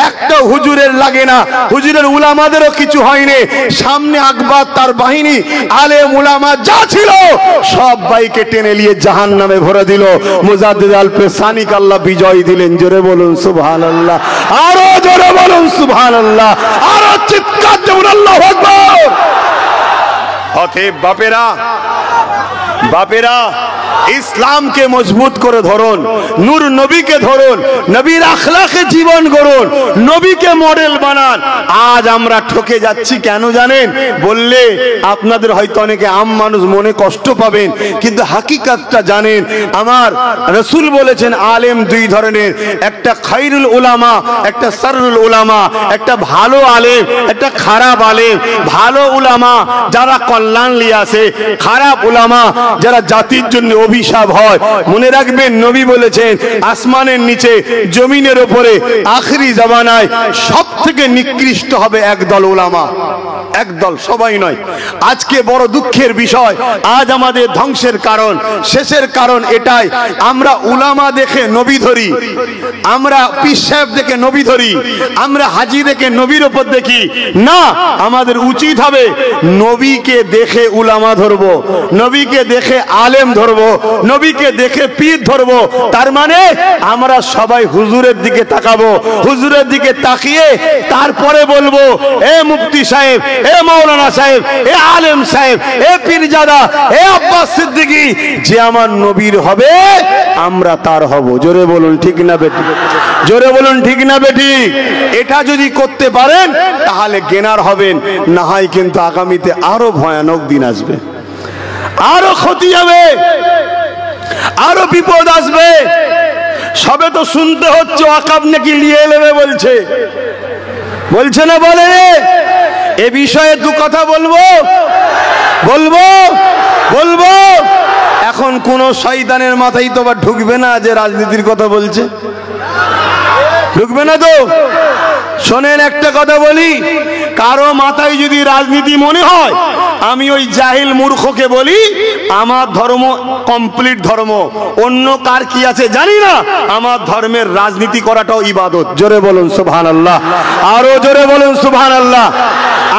একটা হুজুরের লাগে না, হুজুরের উলামাদেরও কিছু হয়নি। সামনে আকবর, তার বাহিনী, আলেম উলামা যা ছিল সব বাইকে টেনে নিয়ে জাহান্নামে ভরে দিল। মুজাদ্দিদ আল-পেসানিকে আল্লাহ বিজয় দিলেন। জোরে বলুন সুবহানাল্লাহ, আরো জোরে বলুন সুবহানাল্লাহ, আরো চিৎকার দেন আল্লাহু আকবার। অতএব বাপেরা, বাপেরা ইসলামকে মজবুত করে ধরুন, নূর নবীকে ধরুন, নবীর আখলাকে জীবন গড়ুন, নবীকে মডেল বানান। আজ আমরা ঠকে যাচ্ছি কেন জানেন? বললে আপনাদের হয়তো অনেকে আম মানুষ মনে কষ্ট পাবেন, কিন্তু হাকিকাতটা জানেন। আমার রাসূল বলেছেন আলেম দুই ধরনের, একটা খায়রুল উলামা, একটা শাররুল উলামা। একটা ভালো আলেম, একটা খারাপ আলেম। ভালো উলামা যারা কল্যাণ নিয়ে আসে, খারাপ উলামা যারা জাতির জন্য অভিশাপ হয়। মনে রাখবেন, নবী বলেছেন আসমানের নিচে জমিনের উপরে আখেরি জামানায় সব থেকে নিকৃষ্ট হবে একদল উলামা, একদল, সবাই নয়। আজকে বড় দুঃখের বিষয়, আজ আমাদের ধ্বংসের কারণ, শেষের কারণ এটাই, আমরা উলামা দেখে নবী ধরি, আমরা পীর সাহেব দেখে নবী ধরি, আমরা হাজি দেখে নবীর উপর দেখি না। আমাদের উচিত হবে নবীকে দেখে উলামা ধরবো, নবীকে দেখে আলেম ধরবো, নবীকে দেখে পীর ধরবো। তার মানে আমরা সবাই হুজুরের দিকে তাকাবো, হুজুরের দিকে তাকিয়ে তারপরে বলবো, এ মুফতি সাহেব, এ মাওলানা সাহেব, এ আলেম সাহেব, এ পীরজাদা, এ আব্বাস সিদ্দিকী, যে আমার নবীর হবে আমরা তার হব। জোরে বলুন ঠিক না বেটি? জোরে বলুন ঠিক না বেটি? এটা যদি করতে পারেন তাহলে গেনার হবেন, না হয় কিন্তু আগামীতে আরো ভয়ানক দিন আসবে, আরো ক্ষতি হবে, আরো বিপদ আসবে। সবে তো শুনতে হচ্ছে ওয়াকাব নাকি নিয়ে নেবে বলছে, বলছে না? বলে এ বিষয়ে দু কথা বলবো, বলবো, বলবো। এখন কোন শয়তানের মাথায় তো আবার ঢুকবে না যে রাজনীতির কথা বলছে, ঢুকবে না তো। শোনেন, একটা কথা বলি, কারো মাথায় যদি রাজনীতি মনে হয়, আমি ওই জাহিল মূর্খকে বলি, আমার ধর্ম কমপ্লিট ধর্ম, অন্য কার কি আছে জানি না, আমার ধর্মের রাজনীতি করাটাও ইবাদত। জোরে বলুন সুবহানাল্লাহ, আরো জোরে বলুন সুবহানাল্লাহ।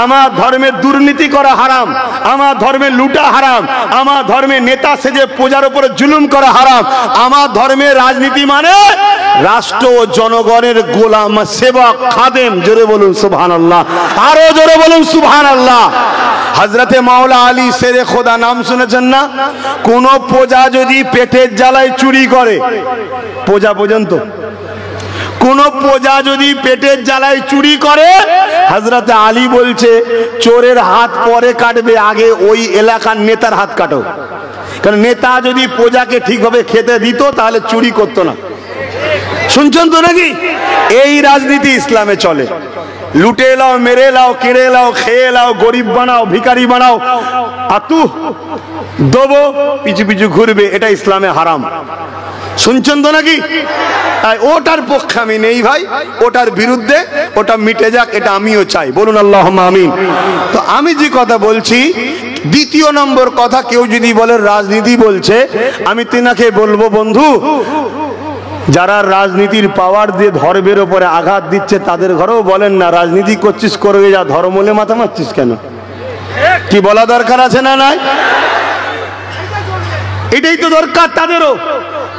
আমার ধর্মের দুর্নীতি করা হারাম, আমার ধর্মের লুটা হারাম, আমার ধর্মের নেতা সেজে প্রজার উপরে জুলুম করা হারাম। আমার ধর্মের রাজনীতি মানে রাষ্ট্র ও জনগণের গোলাম, সেবক, খাদেম। জোরে বলুন সুবহানাল্লাহ, আরো জোরে বলুন সুবহানাল্লাহ। হযরতে মাওলা আলী শেরে খোদা নাম শুনেছেন না? কোন প্রজা যদি পেটের জ্বালায় চুরি করে, প্রজা পর্যন্ত, কোন প্রজা যদি পেটের জ্বালায় চুরি করে, হযরতে আলী বলছে চোরের হাত পরে কাটবে, আগে ওই এলাকার নেতার হাত কাটো। কারণ নেতা যদি প্রজাকে ঠিকভাবে খেতে দিত তাহলে চুরি করতো না। শুনছেন তো নাকি? এই রাজনীতি ইসলামে চলে। লুটে লাও, মেরে লাও, কেড়ে লাও, খেয়ে লাও, গরিব বানাও, ভিখারি বানাও, আতু দেবো, পিছু পিছু ঘুরবে, এটা ইসলামে হারাম। শুনছেন তো নাকি? তাই ওটার পক্ষে আমি নেই ভাই, ওটার বিরুদ্ধে, ওটা মিটে যাক, এটা আমিও চাই। বলুন আল্লাহুম্মা আমিন। তো আমি যে কথা বলছি, দ্বিতীয় নম্বর কথা, কেউ যদি বলে রাজনীতি বলছে, আমি তিনাকে বলবো, বন্ধু, যারা রাজনীতির পাওয়ার দিয়ে ধর্মের উপরে আঘাত দিচ্ছে তাদের ঘরেও বলেন না রাজনীতি করছিস করবে যা, ধর্ম নিয়ে মাথা মারছিস কেন? কি বলা দরকার আছে না? নাই, এটাই তো দরকার তাদেরও।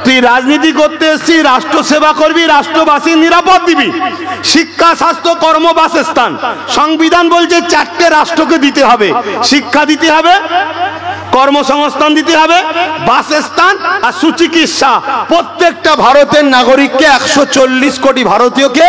তুই রাজনীতি করতে এসেছিস, রাষ্ট্র সেবা করবি, রাষ্ট্রবাসীর নিরাপদ দিবি, শিক্ষা, স্বাস্থ্য, কর্ম, বাসস্থান। সংবিধান বলছে 4টে রাষ্ট্রকে দিতে হবে, শিক্ষা দিতে হবে, কর্মসংস্থান দিতে হবে, বাসস্থান আর সুচিকিৎসা। প্রত্যেকটা ভারতের নাগরিককে 140 কোটি ভারতীয়কে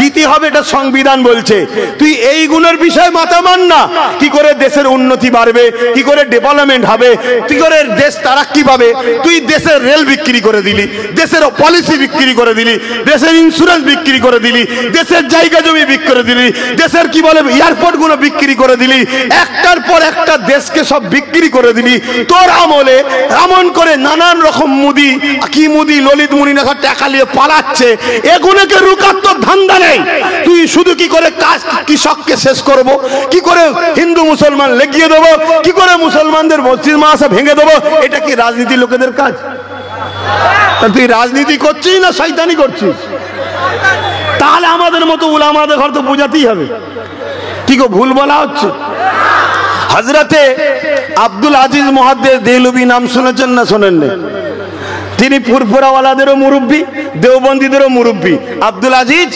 দিতে হবে, এটা সংবিধান বলছে। তুই এইগুলোর বিষয়ে মাথা মান না। কি করে দেশের উন্নতি বাড়বে, কি করে ডেভেলপমেন্ট হবে, কি করে দেশ তারাক্কি পাবে। তুই দেশের রেল বিক্রি করে দিলি, দেশের পলিসি বিক্রি করে দিলি, দেশের ইন্স্যুরেন্স বিক্রি করে দিলি, দেশের জায়গা জমি বিক্রি করে দিলি, দেশের কি বলে এয়ারপোর্ট গুলো বিক্রি করে দিলি, একটার পর একটা দেশকে সব বিক্রি করে দিলি। তোর আমলে এমন করে নানান রকম মুদি, কি মুদি, ললিত মুনি না টাকা নিয়ে পালাচ্ছে, এগুলোকে রুকার তোর ধান্দা নেই। তুই শুধু কি করে কাজ, কৃষককে শেষ করব, কি করে হিন্দু মুসলমান লেগিয়ে দেবো, কি করে মুসলমানদের মসজিদ মাদ্রাসা ভেঙে দেবো, এটা কি রাজনীতি লোকেদের কাজ? তুই রাজনীতি করছিস না শয়তানি করছিস? তাহলে আমাদের মতো উলামাদের ঘর তো বোঝাতেই হবে। কি গো, ভুল বলা হচ্ছে? হযরতে আব্দুল আজিজ মুহাদ্দিস দেহলভী নাম শুনেছেন না শোনেন না? তিনি ফুরফুরাওয়ালাদেরও মুরব্বী, দেওবন্দীদেরও মুরব্বী। আব্দুল আজিজ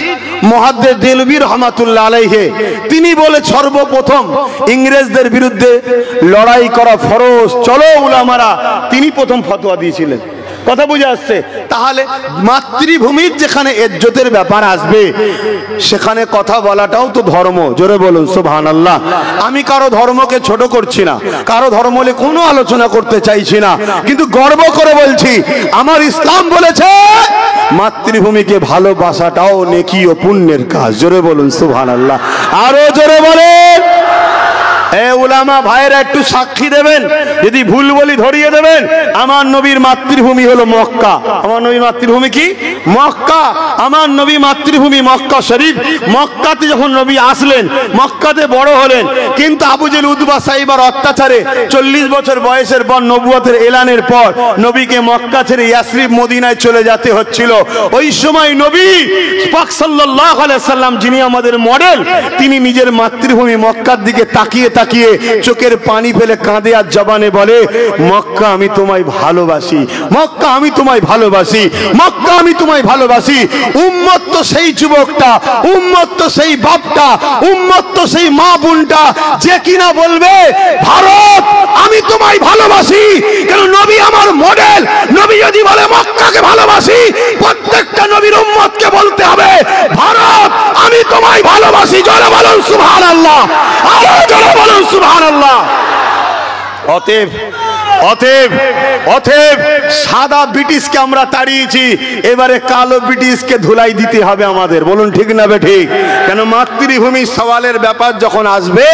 মুহাদ্দিস দেহলভী রাহমাতুল্লাহ আলাইহি, তিনি বলে সর্বপ্রথম ইংরেজদের বিরুদ্ধে লড়াই করা ফরজ, চলো উলামারা, তিনি প্রথম ফতোয়া দিয়েছিলেন। কথা বুঝে আসছে? তাহলে মাতৃভূমির যেখানে ইজ্জতের ব্যাপার আসবে সেখানে কথা বলাটাও তো ধর্ম। জোরে বলুন সুবহানাল্লাহ। আমি কারো ধর্মকে ছোট করছি না, কারো ধর্ম নিয়ে কোনো আলোচনা করতে চাইছি না, কিন্তু গর্ব করে বলছি আমার ইসলাম বলেছে মাতৃভূমিকে ভালোবাসাটাও নেকি ও পুণ্যের কাজ। জোরে বলুন সুবহানাল্লাহ, আরো জোরে বলেন। এ উলামা ভাইরা একটু সাক্ষী দেবেন, যদি ভুল বলি ধরিয়ে দেবেন। আমার নবীর মাতৃভূমি হলো মক্কা। আমার নবীর মাতৃভূমি কি? মক্কা। আমার নবী মাতৃভূমি মক্কা শরীফ। মক্কাতে যখন নবী আসলেন, মক্কাতে বড় হলেন, কিন্তু আবু জেহেল উতবা সাইবার অত্যাচারে 40 বছর বয়সের পর নবুয়তের এলানের পর নবীকে মক্কা ছেড়ে ইয়াসরিব মদিনায় চলে যেতে হচ্ছিল। ওই সময় নবী পাক সাল্লাল্লাহু আলাইহি সাল্লাম, যিনি আমাদের মডেল, তিনি নিজের মাতৃভূমি মক্কার দিকে তাকিয়ে তাকিয়ে চোখের পানি ফেলে কাঁদে আর জবানে বলে, মক্কা আমি তোমায় ভালোবাসি, মক্কা আমি তোমায় ভালোবাসি, মক্কা আমি তোমায় ভালোবাসি। উম্মত তো সেই যুবকটা, উম্মত তো সেই বাপটা, উম্মত তো সেই মা বোনটা যে কিনা বলবে, ভারত আমি তোমায় ভালোবাসি। কেন? নবী আমার মডেল। নবী যদি বলে মক্কাকে ভালোবাসি, প্রত্যেকটা নবীর উম্মতকে বলতে হবে, ভারত আমি তোমায় ভালোবাসি। জোরে বলুন সুবহানাল্লাহ, আরো জোরে বলুন সুবহানাল্লাহ। অতএব অতএব অতএব সাদা ব্রিটিশকে আমরা তাড়িয়েছি, এবারে কালো ব্রিটিশকে ধুলাই দিতে হবে আমাদের। বলুন ঠিক না বে ঠিক? কেন? মাতৃভূমির সওয়ালের ব্যাপার যখন আসবে,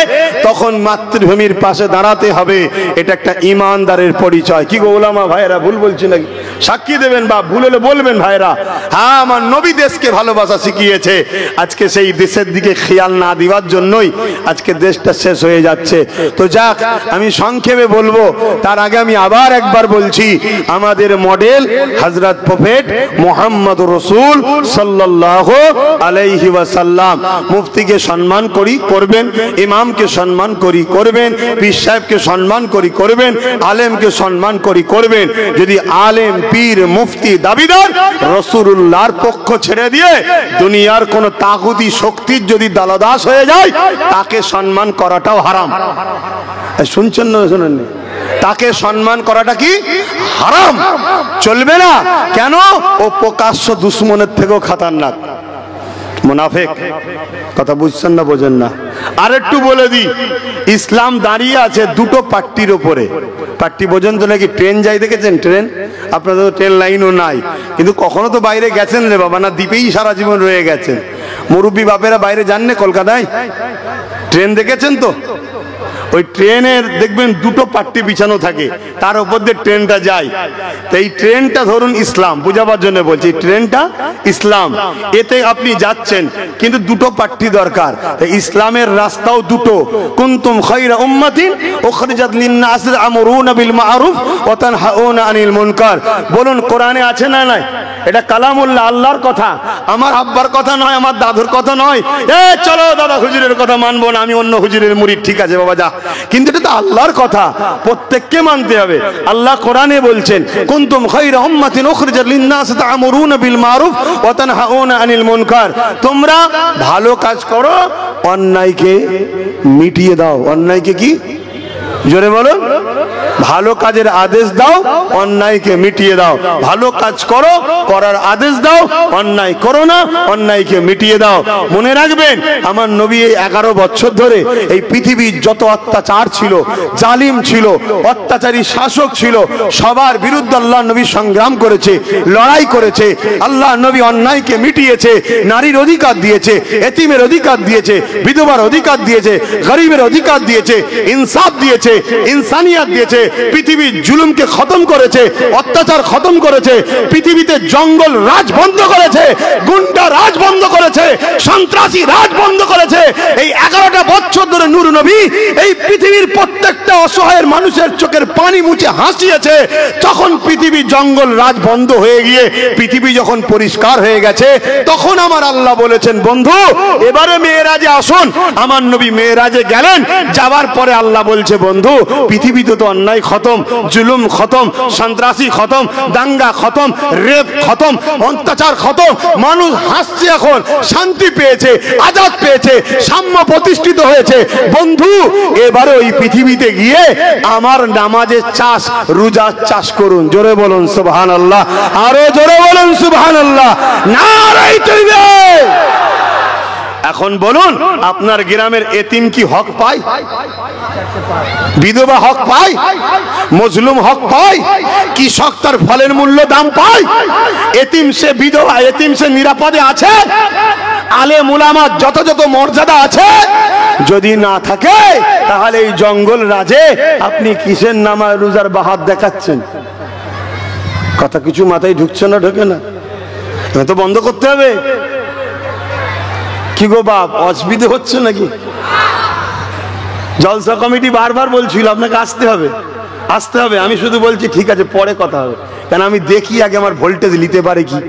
তখন মাতৃভূমির পাশে দাঁড়াতে হবে। এটা একটা ইমানদারের পরিচয়। কি গো ওলামা ভাইরা, ভুল বলছি নাকি? সাক্ষী দেবেন বা ভুল হলে বলবেন ভাইরা। হ্যাঁ, আমার নবী দেশকে ভালোবাসা শিখিয়েছে। আজকে সেই দেশের দিকে খেয়াল না দেওয়ার জন্যই আজকে দেশটা শেষ হয়ে যাচ্ছে। তো যাক, আমি সংক্ষেপে বলবো, তার আগে আমি আবার একবার বলছি, আমাদের মডেল হযরত প্রফেট মুহাম্মদ রাসূল সাল্লাল্লাহু আলাইহি ওয়াসাল্লাম। মুফতিকে সম্মান করি করবেন, ইমামকে সম্মান করি করবেন, পীর সাহেবকে সম্মান করি করবেন, আলেমকে সম্মান করি করবেন। যদি আলেম, পীর, মুফতি দাবিদার রাসূলুল্লাহর পক্ষ ছেড়ে দিয়ে দুনিয়ার কোন তাগুতি শক্তির যদি দালদাস হয়ে যায়, তাকে সম্মান করাটাও হারাম। শুনছেন না? শুনেন? তাকে সম্মান করাটা কি হারাম, চলবে না। কেন? ও প্রকাশ্য দুশ্মনের থেকেও খতরনাক মুনাফিক। কথা বুঝছেন না? বোঝেন না? আর একটু বলে দিই, ইসলাম দাঁড়িয়ে আছে দুটো পাট্টির উপরে। পাট্টি বোঝেন তো নাকি? ট্রেন যাই দেখেছেন? ট্রেন, আপনাদের তো ট্রেন লাইনও নাই, কিন্তু কখনো তো বাইরে গেছেন রে বাবা? না দ্বীপেই সারা জীবন রয়ে গেছেন। মুরব্বী বাপেরা বাইরে যান না কলকাতায়? ট্রেন দেখেছেন তো? ওই ট্রেনের দেখবেন দুটো পাট্টি বিছানো থাকে, তার উপর দিয়ে ট্রেনটা যায়। তো এই ট্রেনটা ধরুন ইসলাম, বুঝাবার জন্য বলছি, ট্রেনটা ইসলাম, এতে আপনি যাচ্ছেন, কিন্তু দুটো পাট্টি দরকার। ইসলামের রাস্তাও দুটো। কুনতুম খায়রা উম্মাতিন উখরিজাত লিন-নাস তা'মুরুনা বিল মা'রুফ ওয়া তানহাউনা আনিল মুনকার। বলুন কোরআনে আছে না নাই? এটা কালামুল্লাহ, আল্লাহর কথা, আমার আব্বার কথা নয়, আমার দাদুর কথা নয়। এ চলো দাদা হুজুরের কথা মানবো না, আমি অন্য হুজুরের মুরিদ। ঠিক আছে বাবা, যা। কিন্তু এটা তো আল্লাহর কথা, প্রত্যেককে মানতে হবে। আল্লাহ কোরআনে বলছেন, কুনতুম খায়রা উম্মাতিন উখরিজাত লিন-নাস তা'মুরুনা বিল মা'রুফ ওয়া তানহাউনা আনিল মুনকার। তোমরা ভালো কাজ করো, অন্যায়কে মিটিয়ে দাও। অন্যায়কে কি? জোরে বলো। ভালো কাজের আদেশ দাও, অন্যায়কে মিটিয়ে দাও। ভালো কাজ করো, করার আদেশ দাও, অন্যায় করো না, অন্যায়কে মিটিয়ে দাও। মনে রাখবেন, আমার নবী এই 11 বছর ধরে এই পৃথিবীর যত অত্যাচার ছিল, জালিম ছিল, অত্যাচারী শাসক ছিল, সবার বিরুদ্ধে আল্লাহ নবী সংগ্রাম করেছে, লড়াই করেছে। আল্লাহ নবী অন্যায়কে মিটিয়েছে, নারীর অধিকার দিয়েছে, এতিমের অধিকার দিয়েছে, বিধবার অধিকার দিয়েছে, গরিবের অধিকার দিয়েছে, ইনসাফ দিয়েছে, ইনসানিয়াত দিয়েছে। পৃথিবীর জুলুমকে খতম করেছে, অত্যাচার খতম করেছে। পৃথিবীতে জঙ্গল রাজ বন্ধ করেছে, গুন্ডা রাজ বন্ধ করেছে, সন্ত্রাসী রাজ বন্ধ করেছে। এই 11টা বছর ধরে নূর নবী এই পৃথিবীর প্রত্যেকটা অসহায়ের মানুষের চোখের পানি মুছে হাসিয়েছে। তখন পৃথিবী জঙ্গল রাজ বন্ধ হয়ে গিয়ে পৃথিবী যখন পরিষ্কার হয়ে গেছে, তখন আমার আল্লাহ বলেছেন, বন্ধু এবারে মেয়েরাজে আসুন। আমার নবী মেয়েরাজে গেলেন, যাওয়ার পরে আল্লাহ বলছে, বন্ধু পৃথিবীতে তো অন্যায় খতম, জুলুম খতম, সন্ত্রাসী খতম, দাঙ্গা খতম, রেপ খতম, অত্যাচার খতম। মানুষ হাসছে, এখন শান্তি পেয়েছে, আজাদ পেয়েছে, সাম্য প্রতিষ্ঠিত হয়েছে। বন্ধু এবারে ওই পৃথিবীতে গিয়ে আমার নামাজের চাষ, রোজার চাষ করুন। জোরে বলুন সুবহানাল্লাহ, আরো জোরে বলুন সুবহানাল্লাহ, নারায়ে তাকবীর। এখন বলুন, আপনার গ্রামের এতিম কি হক পায়? বিধবা হক পায়? মজলুম হক পায়? কৃষক তার ফলের মূল্য দাম পায়? এতিম সে বিধবা, এতিম সে নিরাপদে আছে? আলেম উলামা যত যত মর্যাদা আছে যদি না থাকে তাহলে এই জঙ্গল রাজে আপনি কিসের নামাজ রোজার বাহাত দেখাচ্ছেন? কথা কিছু মাথায় ঢুকছে না, ঢোকে না? তো বন্ধ করতে হবে। কি গো বাপ, অসুবিধে হচ্ছে নাকি? জলসা কমিটি বারবার বলছিল আপনাকে আসতে হবে, আসতে হবে। আমি শুধু বলছি ঠিক আছে পরে কথা হবে, কেন আমি দেখি আগে আমার ভোল্টেজ নিতে পারে কি।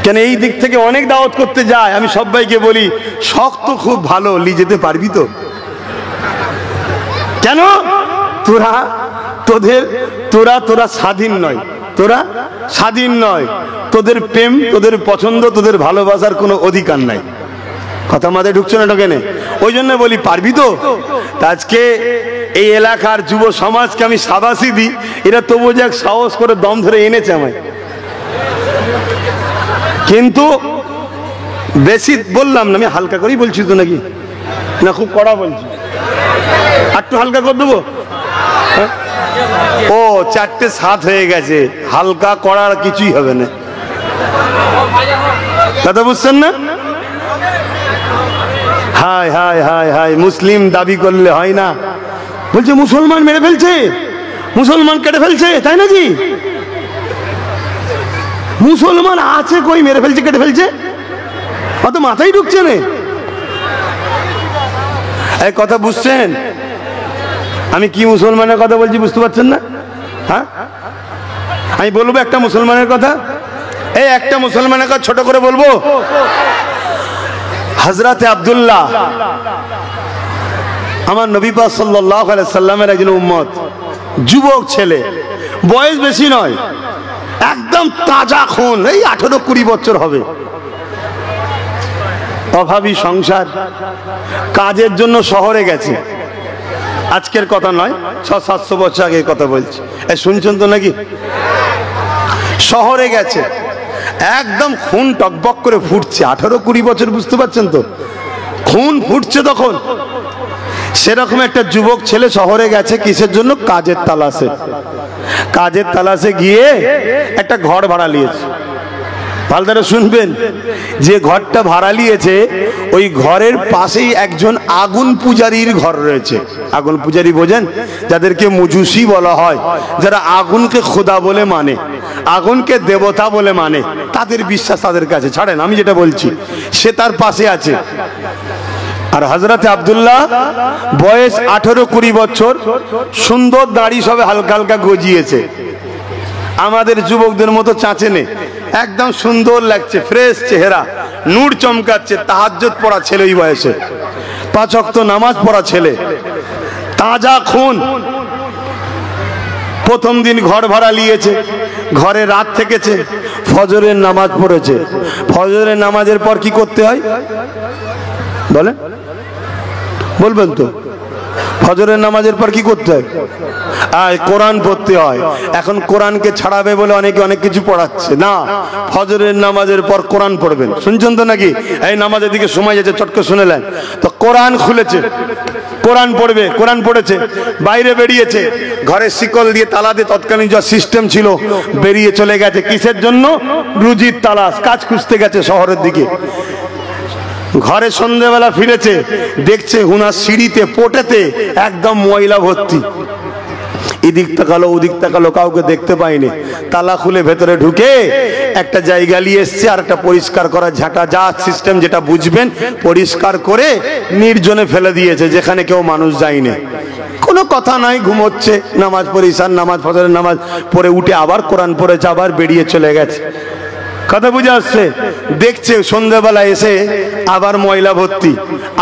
কেন এই দিক থেকে অনেক দাওয়াত করতে যায়, আমি সবাইকে বলি শক্ত খুব ভালো লি যেতে পারবি তো? কেন তোরা তোরা স্বাধীন নয়, তোরা স্বাধীন নয়, তোদের প্রেম, তোদের পছন্দ, তোদের ভালোবাসার কোনো অধিকার নাই। কথা মাথায় ঢুকছে না, ঢোকে না? ওই জন্য বলি পারবি তো? আজকে এই এলাকার যুব সমাজকে আমি সাবাসি দিই, এরা তবু যে এক সাহস করে দম ধরে এনেছে আমায়। কিন্তু বেশি বললাম না, আমি হালকা করেই বলছি তো, নাকি না খুব কড়া বলছি? একটু হালকা করে দেবো? ও 4:07 হয়ে গেছে, হালকা করার কিছুই হবে না। কথা বুঝছেন না? হায় হায় হায় হায়, মুসলিম দাবি করলে হয় না। বলছে মুসলমান মেরে ফেলছে, মুসলমান কেটে ফেলছে, তাই নাকি? মুসলমান আছে কই মেরে ফেলছে কেটে ফেলছে? অত মাথায় ঢুকছে না। এই কথা বুঝছেন? আমি কি মুসলমানের কথা বলছি বুঝতে পারছেন না? হ্যাঁ, আমি বলবো একটা মুসলমানের কথা, এই একটা মুসলমানের কথা ছোট করে বলবো। হযরতে আব্দুল্লাহ আমার নবী পাক সাল্লাল্লাহু আলাইহি সাল্লামের একজন উম্মত, যুবক ছেলে, বয়স বেশি নয়, একদম তাজা খুন, এই 18-20 বছর হবে। অভাবী সংসার, কাজের জন্য শহরে গেছে। আজকের কথা নয়, 600-700 বছর আগের কথা বলছি। শুনছেন তো নাকি? শহরে গেছে, একদম খুন টকবক করে ফুটছে। 18-20 বছর, বুঝতে পারছেন তো? খুন ফুটছে তখন। সেরকম একটা যুবক ছেলে শহরে গেছে কিসের জন্য? কাজের তালাশে। কাজের তালাশে গিয়ে একটা ঘর ভাড়া নিয়েছে। ভালো করে শুনবেন, যে ঘরটা ভাড়া নিয়েছে ওই ঘরের পাশেই একজন আগুন পূজারীর ঘর রয়েছে। আগুন পূজারী বোঝেন? যাদেরকে মুজুসি বলা হয়, যারা আগুনকে খোদা বলে মানে, আগুনকে দেবতা বলে মানে, তাদের বিশ্বাস তাদের কাছে। ছাড়েন, আমি যেটা বলছি, সে তার পাশে আছে। আর হযরতে আব্দুল্লাহ বয়স 18-20 বছর, সুন্দর দাড়ি সবে হালকা হালকা গজিয়েছে, আমাদের যুবকদের মতো চাচেনে, একদম সুন্দর লাগছে, ফ্রেশ চেহারা, নূর চমকাচ্ছে। তাহাজ্জুদ পড়া ছেলে ওই বয়সে, 5 ওয়াক্ত নামাজ পড়া ছেলে, তাজা খুন। প্রথম দিন ঘর ভাড়া নিয়েছে, ঘরে রাত থেকেছে, ফজরের নামাজ পড়েছে। ফজরের নামাজের পর কি করতে হয় বলেন? বলবেন তো? ফজরের নামাজের পর কি করতে হয়? কোরআন পড়তে হয়। এখন কোরআনকে ছাড়াবে বলে অনেকে অনেক কিছু পড়াচ্ছে না। ফজরের নামাজের পর কোরআন পড়বেন। শুনছেন তো নাকি? এই নামাজের দিকে সময় যাচ্ছে, চটকে শুনেলেন তো। কোরআন খুলেছে, কোরআন পড়বে, কোরআন পড়েছে, বাইরে বেরিয়েছে, ঘরের শিকল দিয়ে তালা দিয়ে তৎকালীন যা সিস্টেম ছিল, বেরিয়ে চলে গেছে। কিসের জন্য? রুজির তালাশ, কাজ খুঁজতে গেছে শহরের দিকে। ঘরে সন্ধ্যেবেলা ফিরেছে, দেখছে হুনার সিঁড়িতে, পোটেতে একদম ময়লা ভর্তি। এদিক তাকালো ওদিক তাকালো, কাউকে দেখতে পাইনি। তালা খুলে ভেতরে ঢুকে একটা জায়গা নিয়ে এসছে, আর একটা পরিষ্কার করা ঝাঁটা, যা সিস্টেম যেটা বুঝবেন, পরিষ্কার করে নির্জনে ফেলে দিয়েছে, যেখানে কেউ মানুষ যায়নি। কোনো কথা নাই, ঘুমোচ্ছে। নামাজ পড়িসার নামাজ, ফজরের নামাজ পড়ে উঠে আবার কোরআন পড়েছে, আবার বেরিয়ে চলে গেছে। কথা বুঝে আসছে? দেখছে সন্ধ্যাবেলা এসে আবার ময়লা ভর্তি,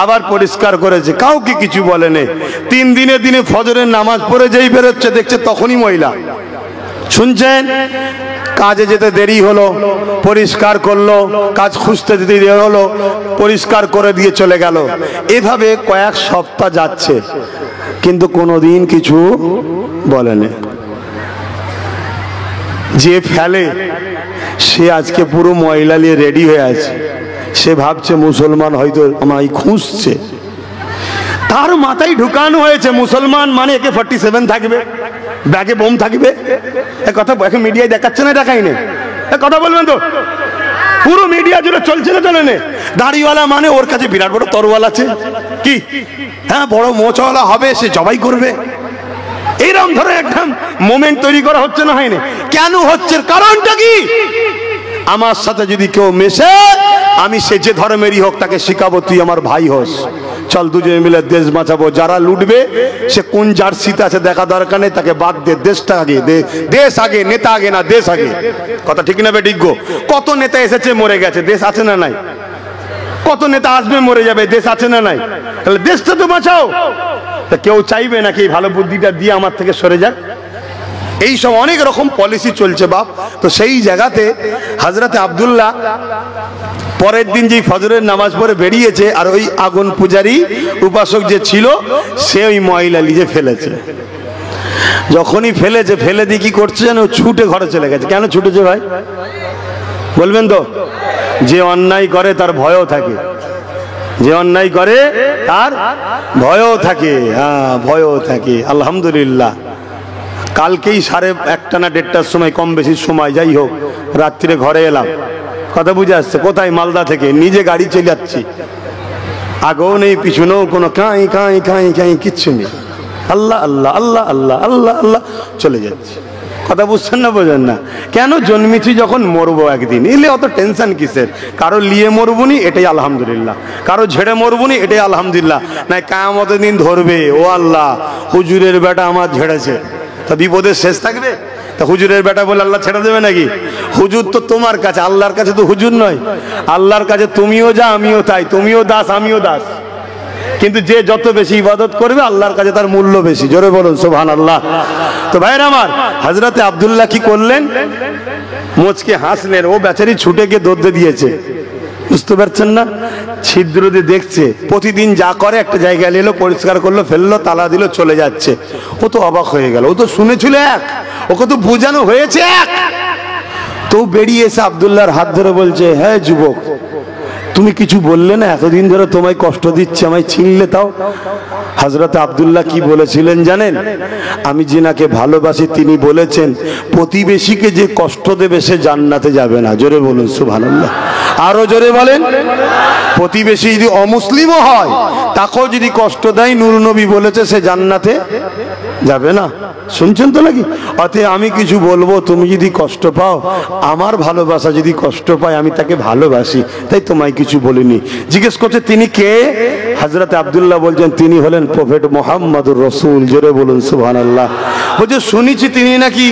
আবার পরিষ্কার করেছে, কাউকে কিছু বলেনি। 3 দিনে দিনে ফজরের নামাজ পড়ে যেই বেরোচ্ছে, দেখছে তখনই ময়লা। শুনছেন? কাজে যেতে দেরি হলো, পরিষ্কার করলো, কাজ খুঁজতে যেতে দেরি হলো, পরিষ্কার করে দিয়ে চলে গেল। এভাবে কয়েক সপ্তাহ যাচ্ছে, কিন্তু কোনোদিন কিছু বলেনি। যে ফেলে সে আজকে পুরো ময়লা নিয়ে রেডি হয়ে আছে। সে ভাবছে মুসলমান হয়তো আমায় খুঁজছে। তার মাথায় ঢুকানো হয়েছে মুসলমান মানে একে 47 থাকবে, ব্যাগে বোম থাকবে। এ কথা এখন মিডিয়ায় দেখাচ্ছে না, দেখাই না? এ কথা বলবেন তো? পুরো মিডিয়া জুড়ে চলছে না, চলে নে দাড়িওয়ালা মানে ওর কাছে বিরাট বড় তরোয়াল আছে, কি হ্যাঁ বড় মোচওয়ালা হবে, সে জবাই করবে, এইরকম ধরে একটা মোমেন্ট তৈরি করা হচ্ছে না, হয়নি? কেন হচ্ছে, কারণটা কি? আমার সাথে যদি কেউ মেশে, আমি সে যে ধর্মেরই হোক তাকে শিখাবো, তুই আমার ভাই হোস, চল দুজনে মিলে দেশ বাঁচাবো। যারা লুটবে সে কোন জার্সিতে আছে দেখা দরকার নেই, তাকে বাদ দে, দেশটা আগে, দেশ আগে, নেতা আগে না, দেশ আগে। কথা ঠিক না বেঠিক গো? কত নেতা এসেছে মরে গেছে, দেশ আছে না নাই? কত নেতা আসবে মরে যাবে, দেশ আছে না নাই? তাহলে দেশটা তো বাঁচাও। তা কেউ চাইবে নাকি ভালো বুদ্ধিটা দিয়ে আমার থেকে সরে যাক? এই সব অনেক রকম পলিসি চলছে বাপ। তো সেই জায়গাতে হযরতে আব্দুল্লাহ পরের দিন যেই ফজরের নামাজ পড়ে বেরিয়েছে, আর ওই আগুন পূজারী উপাসক যে ছিল সে ওই ময়লা লিজে ফেলেছে। যখনই ফেলেছে, ফেলে দিয়ে কি করছে যেন, ছুটে ঘরে চলে গেছে। কেন ছুটেছে ভাই বলবেন তো? যে অন্যায় করে তার ভয়ও থাকে, যে অন্যায় করে তার ভয়ও থাকে, হ্যাঁ ভয়ও থাকে। আলহামদুলিল্লাহ কালকেই 1:30 না 1:30টার সময়, কম বেশি সময় যাই হোক, রাত্রিরে ঘরে এলাম। কথা বুঝে আসছে? কোথায়? মালদা থেকে। নিজে গাড়ি চলে যাচ্ছি, আগেও নেই পিছনেও কোনো কাঁই কাঁই কাঁই কাঁই কিচ্ছু নেই, আল্লাহ আল্লাহ আল্লাহ আল্লাহ আল্লাহ আল্লাহ চলে যাচ্ছে। কথা বুঝছেন না? বোঝেন না? কেন? জন্মেছি যখন, মরবো একদিন, এলে অত টেনশন কিসের? কারো লিয়ে মরবুনি, এটাই আলহামদুলিল্লাহ, কারো ঝেড়ে মরবুনি, এটাই আলহামদুলিল্লাহ। নাই কিয়ামতের দিন ধরবে, ও আল্লাহ হুজুরের বেটা আমার ঝেড়েছে, তা বিপদের শেষ থাকবে? তা হুজুরের বেটা বলে আল্লাহ ছেড়ে দেবে নাকি? হুজুর তো তোমার কাছে, আল্লাহর কাছে তো হুজুর নয়। আল্লাহর কাছে তুমিও যা, আমিও তাই, তুমিও দাস আমিও দাস। কিন্তু যে যত বেশি ইবাদত করবে আল্লাহর কাছে তার মূল্য বেশি। জোরে বলুন সুবহানাল্লাহ। তো ভাইরা আমার, হযরতে আব্দুল্লাহ কি করলেন? মুচকে হাসলেন। ও বেচারি ছুটে গিয়ে দৌড়ে দিয়েছে, বুঝতে পারছেন না? ছিদ্র দিয়ে দেখছে, প্রতিদিন যা করে একটা জায়গায় এলো, পরিষ্কার করলো, ফেললো, তালা দিল, চলে যাচ্ছে। ও তো অবাক হয়ে গেল, ও তো শুনেছিল এক, ওকে তো বোঝানো হয়েছে এক। তো বেরিয়ে এসে আব্দুল্লাহর হাত ধরে বলছে, হ্যাঁ যুবক, তুমি কিছু বললে না, এতদিন ধরে তোমায় কষ্ট দিচ্ছে, আমায় চিনলে তাও? হযরতে আব্দুল্লাহ কি বলেছিলেন জানেন? আমি যিনাকে ভালোবাসি তিনি বলেছেন, প্রতিবেশীকে যে কষ্ট দেবে সে জান্নাতে যাবে না। জোরে বলুন সুবহানাল্লাহ। আরো জোরে বলেন। প্রতিবেশী যদি অমুসলিমও হয়, তাকেও যদি কষ্ট দেয়, নূর নবী বলেছে সে জান্নাতে যাবে না। শুনছেন তো নাকি? অতএব আমি কিছু বলবো, তুমি যদি কষ্ট পাও, আমার ভালোবাসা যদি কষ্ট পায়, আমি তাকে ভালোবাসি, তাই তোমায় কিছু বলিনি। জিজ্ঞেস করছে তিনি কে? হযরতে আব্দুল্লাহ বলছেন তিনি হলেন প্রফেট মুহাম্মদুর রাসূল। জোরে বলুন সুবহানাল্লাহ। বলছে শুনেছি তিনি নাকি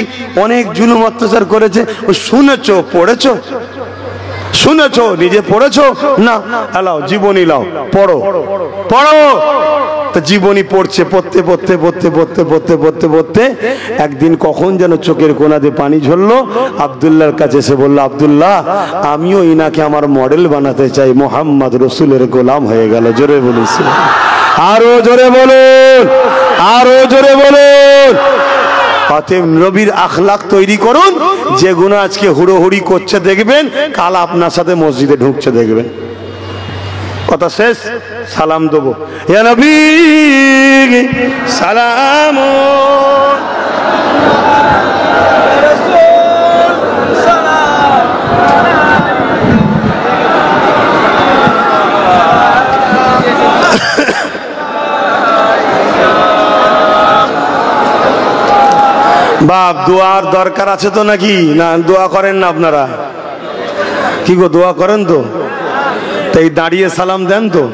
অনেক জুলুম অত্যাচার করেছে। ও শুনেছো, পড়েছো? শুনেছো, নিজে পড়েছো? না, লাও জীবনী লাও, পড়ো পড়ো। তো জীবনী পড়ছে, পড়তে পড়তে পড়তে পড়তে পড়তে পড়তে পড়তে একদিন কখন যেন চোখের কোণাতে পানি ঝরলো। আব্দুল্লাহর কাছে এসে বললো, আব্দুল্লাহ আমিও ইনাকে আমার মডেল বানাতে চাই, মুহাম্মদ রাসূলের গোলাম হয়ে গেল। জোরে বলুন, আরো জোরে বলুন, আরো জোরে বলুন। অতএব নবীর আখলাক তৈরি করুন। যে গুনাহ আজকে হুড়োহুড়ি করছে দেখবেন, কাল আপনার সাথে মসজিদে ঢুকছে দেখবেন। কথা শেষ, সালাম দেবো, ইয়া নবী সালাম। বাপ দোয়ার দরকার আছে তো নাকি? না দোয়া করেন না আপনারা? কি গো, দোয়া করেন তো? তাই দাঁড়িয়ে সালাম দেন তো?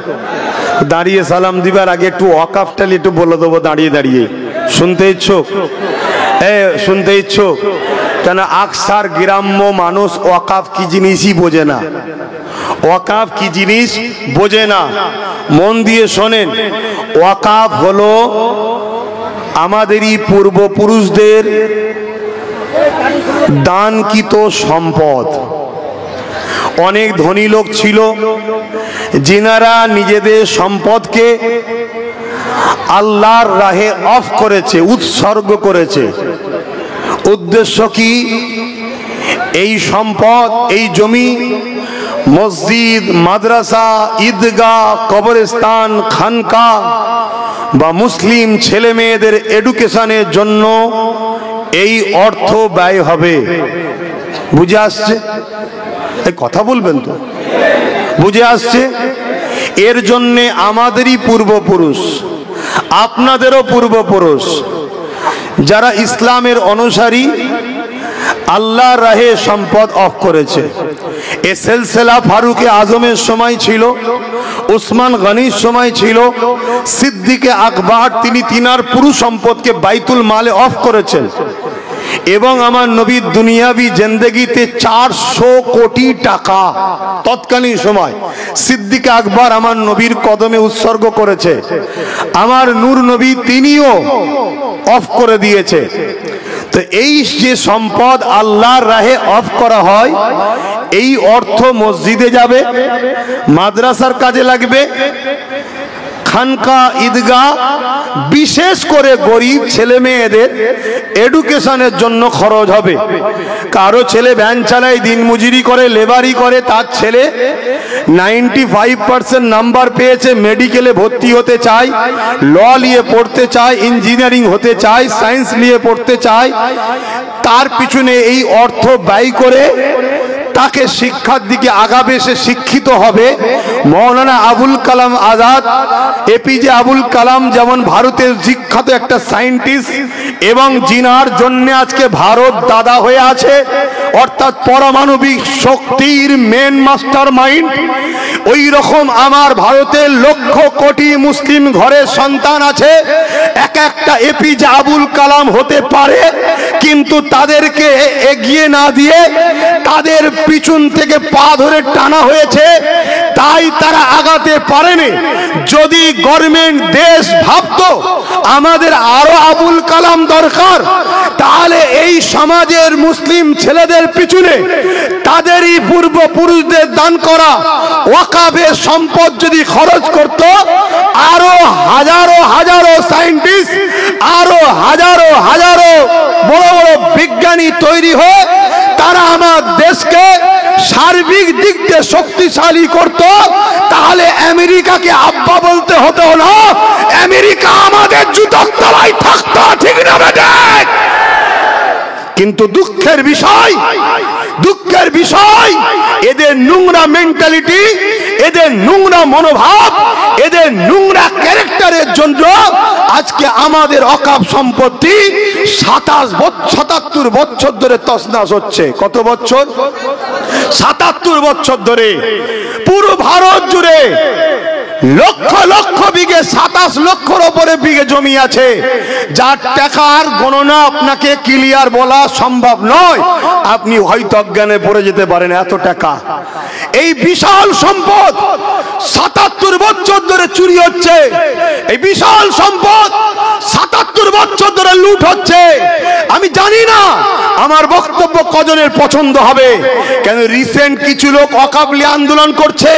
দাঁড়িয়ে সালাম দিবার আগে একটু ওয়াকাফটা একটু বলে দেবো দাঁড়িয়ে দাঁড়িয়ে। শুনতে ইচ্ছুক? শুনতে ইচ্ছুক? কেন আকসার গ্রাম্য মানুষ ওয়াকাফ কি জিনিসই বোঝে না। ওয়াকাফ কি জিনিস বোঝে না। মন দিয়ে শোনেন, ওয়াকাফ হলো আমাদেরই পূর্বপুরুষদের দানকৃত সম্পদ। অনেক ধনী লোক ছিল যিনারা নিজেদের সম্পদকে আল্লাহর রাহে অফ করেছে, উৎসর্গ করেছে। উদ্দেশ্য কি? এই সম্পদ, এই জমি, মসজিদ, মাদ্রাসা, ঈদগাহ, কবরস্থান, খানকা বা মুসলিম ছেলে মেয়েদের এডুকেশনের জন্য এই অর্থ ব্যয় হবে। বুঝে আসছে? এই কথা বলবেন তো, বুঝে আসছে? এর জন্যে আমাদেরই পূর্বপুরুষ, আপনাদেরও পূর্বপুরুষ যারা ইসলামের অনুসারী আল্লাহর রাহে সম্পদ অফ করেছে। এ সিলসিলা ফারুকে আজমের সময় ছিল, উসমান গনির সময় ছিল, সিদ্দিকে আকবর তিনি তিনার পুরো সম্পদকে বাইতুল মালে অফ করেছেন। এবং আমার নবীর দুনিয়াবি জিন্দেগিতে 400 কোটি টাকা তৎকালীন সময় সিদ্দিকে আকবর আমার নবীর কদমে উৎসর্গ করেছে। আমার নূর নবী তিনিও অফ করে দিয়েছে। তো এই যে সম্পদ আল্লাহর রাহে অফ করা হয়, এই অর্থ মসজিদে যাবে, মাদ্রাসার কাজে লাগবে, খানকা ঈদগাহ, বিশেষ করে গরিব ছেলে মেয়েদের এডুকেশনের জন্য খরচ হবে। কারো ছেলে ভ্যান চালায়, দিনমজুরি করে, লেবারি করে, তার ছেলে 95% নাম্বার পেয়েছে, মেডিকেলে ভর্তি হতে চায়, ল নিয়ে পড়তে চায়, ইঞ্জিনিয়ারিং হতে চায়, সায়েন্স নিয়ে পড়তে চায়, তার পিছনে এই অর্থ ব্যয় করে তাকে শিক্ষার দিকে আগাবে, সে শিক্ষিত হবে। মৌলানা আবুল কালাম আজাদ, এপিজে আবুল কালাম যেমন ভারতের বিখ্যাত একটা সায়েন্টিস্ট এবং জিনার জন্য আজকে ভারত দাদা হয়ে আছে, অর্থাৎ পারমাণবিক শক্তির মেন মাস্টার মাইন্ড, ওই রকম আমার ভারতের লক্ষ কোটি মুসলিম ঘরের সন্তান আছে, এক একটা এপিজে আবুল কালাম হতে পারে, কিন্তু তাদেরকে এগিয়ে না দিয়ে তাদের পিছন থেকে পা ধরে টানা হয়েছে, তাই তারা আগাতে পারেনি। যদি গভর্নমেন্ট দেশ ভাবতো আমাদের আরো আবুল কালাম দরকার, তাহলে এই সমাজের মুসলিম ছেলেদের পিছনে তাদেরই পূর্বপুরুষদের দান করা ওয়াকাফের সম্পদ যদি খরচ করত, আরো হাজারো হাজারো সায়েন্টিস্ট, আরো হাজারো হাজারো বড় বড় বিজ্ঞানী তৈরি হয়ে তারা আমার দেশকে সার্বিক দিক দিয়ে শক্তিশালী করত, তাহলে আমেরিকাকে আব্বা বলতে হতো না, আমেরিকা আমাদের জুতোর তলায় থাকতো, ঠিক না বেটা? কিন্তু দুঃখের বিষয় এদের নোংরা মেন্টালিটি, এদের নোংরা মনোভাব, এদের নোংরা ক্যারেক্টারের জন্য আজকে আমাদের অকাপ সম্পত্তি 77 বছর ধরে তছনছ হচ্ছে। কত বছর? 77 বছর ধরে পুরো ভারত জুড়ে লক্ষ লক্ষ বিঘে, 27 লক্ষর উপরে বিঘে জমি আছে, যার টাকার গণনা আপনাকে ক্লিয়ার বলা সম্ভব নয়। আপনি হয়তো অজ্ঞানে পড়ে যেতে পারেন, এত টাকা। এই বিশাল সম্পদ 77 বছর ধরে চুরি হচ্ছে, এই বিশাল সম্পদ 77 বছর ধরে লুট হচ্ছে। আমি জানি না আমার বক্তব্য কজনের পছন্দ হবে, কেন রিসেন্ট কিছু লোক অকাবলি আন্দোলন করছে,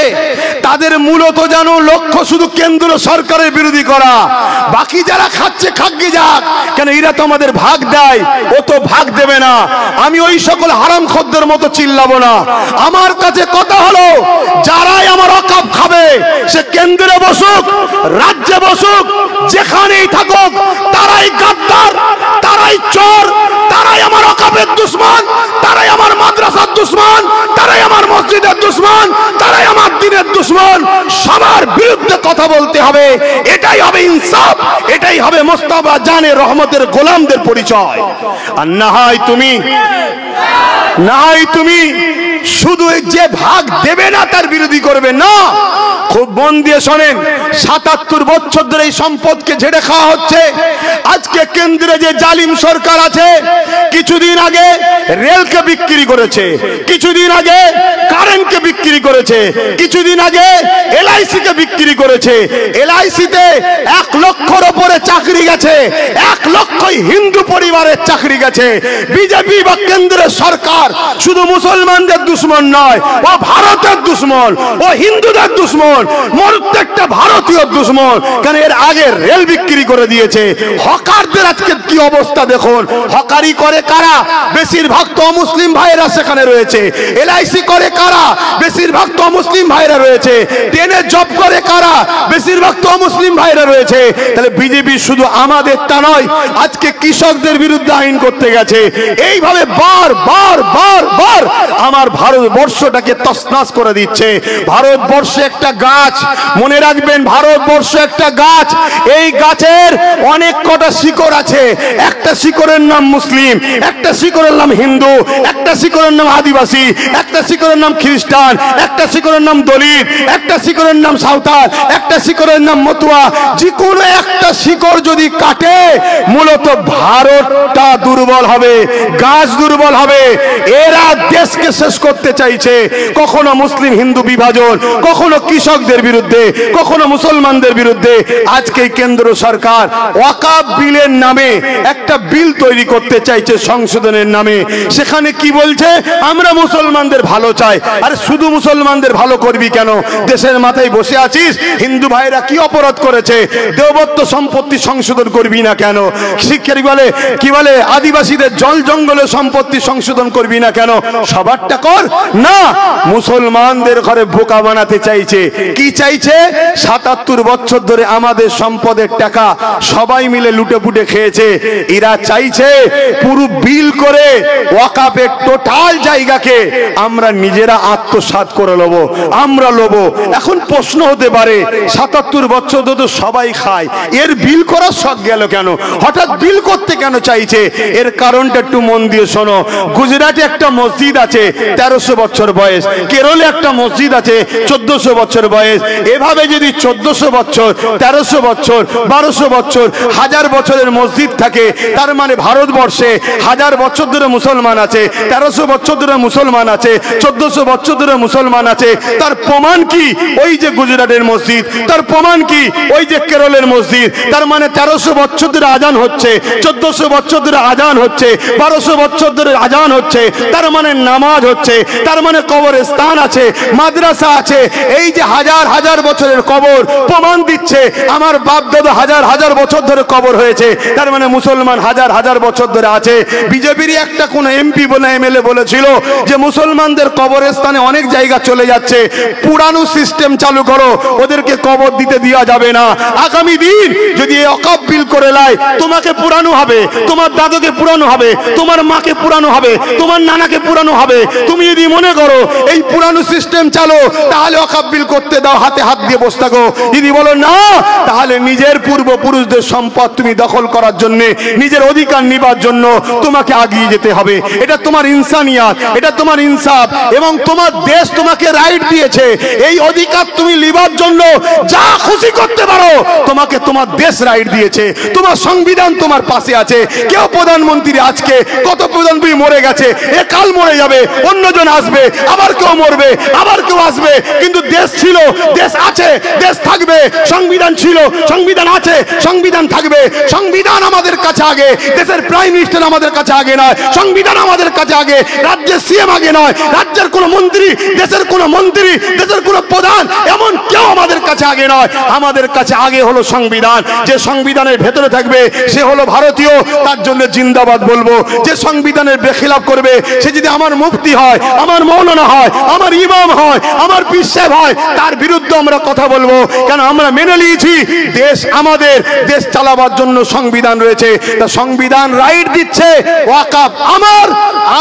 তাদের মূলত জানো লক্ষ্য শুধু কেন্দ্র সরকারের বিরোধী করা। বাকি যারা খাচ্ছে খাগি যাক, কেন এরা তো আমাদের ভাগ দেয়, ও তো ভাগ দেবে না। আমি ওই সকল হারামখোরদের মতো চিল্লাবো না। আমার কাছে কথা হলো, যারাই আমার অকাপ খাবে, সে কেন্দ্রে বসুক, রাজ্যে বসুক, যেখানেই থাকুক, তারাই গাদ্দার, তারাই চোর, তারাই আমার অকাপের দুশমন, তারাই আমার মাদ্রাসার দুশমন, তারাই আমার মসজিদের দুশমন, তারাই আমার দ্বীনের দুশমন। সবার বিরুদ্ধে কথা বলতে হবে, এটাই হবে ইনসাফ, এটাই হবে মোস্তফা জানে রহমতের গোলামদের পরিচয়। আর না হয় তুমি শুধু যে ভাগ দেবে না তার বিরোধী করবে না। খুব মন দিয়ে শোনেন, 77 বছর ধরে এই সম্পদকে ঝেড়ে খাওয়া হচ্ছে। আজকে কেন্দ্রে যে জালিম সরকার আছে, কিছুদিন আগে রেলকে বিক্রি করেছে, কিছুদিন আগে কারেন্টকে বিক্রি করেছে, কিছুদিন আগে LIC কে বিক্রি করেছে। LIC তে 1 লক্ষর উপরে চাকরি গেছে, 1 লক্ষই হিন্দু পরিবারের চাকরি গেছে। বিজেপি বা কেন্দ্রের সরকার শুধু মুসলমানদের দুশমন নয়, ও ভারতের দুশমন, ও হিন্দুদের দুশমন, প্রত্যেকটা ভারতীয় দুশমন। কেন এর আগে রেল বিক্রি করে দিয়েছে, হকার হকদের আজকে কি অবস্থা দেখুন। হকারি করে কারা? বেশিরভাগ তো মুসলিম ভাইরা সেখানে রয়েছে। এলআইসি করে কারা? বেশিরভাগ তো মুসলিম ভাইরা রয়েছে। ট্রেনে জব করে কারা? বেশিরভাগ তো মুসলিম ভাইরা রয়েছে। তাহলে বিজেপি শুধু আমাদেরটা নয়, আজকে কৃষকদের বিরুদ্ধে আইন করতে গেছে। এইভাবে বার বার বার বার আমার ভারতবর্ষটাকে তছনছ করে দিচ্ছে। ভারতবর্ষে একটা গাছ, মনে রাখবেন, ভারতবর্ষ একটা গাছ। এই গাছের অনেক কটা শিকড় আছে। একটা শিকড়ের নাম মুসলিম, একটা শিকড়ের নাম হিন্দু, একটা শিকড়ের নাম আদিবাসী, একটা শিকড়ের নাম খ্রিস্টান, একটা শিকড়ের নাম দলিত, একটা শিকড়ের নাম সাঁওতাল, একটা শিকড়ের নাম মতুয়া। যে কোনো একটা শিকড় যদি কাটে, মূলত ভারতটা দুর্বল হবে, গাছ দুর্বল হবে। এরা দেশকে শেষ করতে চাইছে। কখনো মুসলিম হিন্দু বিভাজন, কখনো কৃষকদের বিরুদ্ধে, কখনো মুসলমানদের বিরুদ্ধে। আজকে কেন্দ্র সরকার ওয়াকফ বিলের নামে একটা বিল তৈরি করতে চাইছে সংশোধনের নামে। সেখানে কি বলছে? আমরা মুসলমানদের ভালো চাই। আরে শুধু মুসলমানদের ভালো করবি কেন? দেশের মাথায় বসে আছিস, হিন্দু ভাইরা কি অপরাধ করেছে? দেবত্ব সম্পত্তি সংশোধন করবি না কেন? শিক্ষার কি বলে আদিবাসীদের জল জঙ্গলের সম্পত্তি সংশোধন করবি না কেন? সবারটা কর না। মুসলমানদের ঘরে বোকা বানাতে চাইছে। কি চাইছে? ৭৭ বছর ধরে আমাদের সম্পদের টাকা সবাই মিলে লুটে পুটে খেয়েছে। এরা চাইছে পুরো বিল করে ওয়াকফের টোটাল জায়গাকে আমরা নিজেরা আত্মসাৎ করে নেব, আমরা নেব। এখন প্রশ্ন হতে পারে, ৭৭ বছর ধরে সবাই খায়, এর বিল করার শখ গেল কেন? হঠাৎ বিল করতে কেন চাইছে? এর কারণটা একটু মন দিয়ে শোনো। গুজরাটে একটা মসজিদ আছে ১৩০০ বছর বয়স, কেরলে একটা মসজিদ আছে ১৪০০ বছর বয়স। এভাবে যদি ১৪০০ বছর, ১৩০০ বছর, ১২০০ বছর, ১০০০ বছরের মসজিদ থাকে, তার মানে ভারতবর্ষে ১০০০ বছর ধরে মুসলমান আছে, ১৩০০ বছর ধরে মুসলমান আছে, ১৪০০ বছর ধরে মুসলমান আছে। তার প্রমাণ কি? ওই যে গুজরাটের মসজিদ। তার প্রমাণ কি? ওই যে কেরলের মসজিদ। তার মানে ১৩০০ বছর ধরে আজান হচ্ছে, ১৪০০ বছর ধরে আজান হচ্ছে, ১২০০ বছর ধরে আজান হচ্ছে। তার মানে নামাজ হচ্ছে, তার মানে কবরস্থান আছে, মাদ্রাসা আছে। এই যে হাজার হাজার বছরের কবর প্রমাণ দিচ্ছে আমার বাপ দাদা হাজার হাজার বছর ধরে কবর হয়েছে। তার মানে মুসলমান হাজার হাজার বছর ধরে আছে। বিজেপির একটা কোন এমপি বলে এমএলএ বলেছিল যে মুসলমানদের কবরস্থানে অনেক জায়গা চলে যাচ্ছে, পুরানো সিস্টেম চালু করো, ওদেরকে কবর দিতে দেওয়া যাবে না। আগামী দিন যদি এই ওয়াকফ বিল করে লাই, তোমাকে পুরানো হবে, তোমার দাদুকে পুরানো হবে, তোমার মাকে পুরানো হবে, তোমার নানাকে পুরানো হবে। তুমি যদি মনে করো এই পুরানো সিস্টেম চালো, তাহলে ওয়াকফ বিল করতে দাও, হাতে হাত দিয়ে বসে থাকো। যদি বলো না, তাহলে নিজের পূর্বপুরুষদের সম্পদ তুমি দখল করার জন্য, নিজের অধিকার নিবার জন্য তোমাকে আগিয়ে যেতে হবে। এটা তোমার ইনসানিয়াত, এটা তোমার ইনসাফ, এবং তোমার দেশ তোমাকে রাইট দিয়েছে। এই অধিকার তুমি লিবার জন্য যা খুশি করতে পারো, তোমাকে তোমার দেশ রাইট দিয়েছে, তোমার সংবিধান তোমার পাশে আছে। কেউ প্রধানমন্ত্রী আজকে, কত প্রধানমন্ত্রী মরে গেছে, এ কাল মরে যাবে, অন্যজন আসবে, আবার কেউ মরবে, আবার কেউ আসবে। কিন্তু দেশ ছিল, দেশ আছে, দেশ থাকবে। সংবিধান ছিল, সংবিধান আছে, সংবিধান থাকবে। সংবিধান আমাদের কাছে আগে, দেশের প্রাইম মিনিস্টার আমাদের কাছে আগে নয়, সংবিধান আমাদের কাছে আগে। রাজ্যের সিএম আগে নয়, রাজ্যের কোন মন্ত্রী, দেশের কোন মন্ত্রী, দেশের কোন প্রধান, এমন কেউ আমাদের কাছে আগে নয়। আমাদের কাছে আগে হলো সংবিধান। যে সংবিধানের ভেতরে থাকবে সে হলো ভারতীয়, তার জন্য জিন্দাবাদ বলবো। যে সংবিধানের বেখিলাফ করবে, সে যদি আমার মুফতি হয়, আমার মৌলানা হয়, আমার ইমাম হয়, আমার পীর সাহেব হয়, তার বিরুদ্ধে আমরা কথা বলবো। কেন? আমরা মেনে নিয়েছি দেশ আমাদের, দেশ চালাবার জন্য সংবিধান রয়েছে। তা সংবিধান রাইট দিচ্ছে, ওয়াকফ আমার,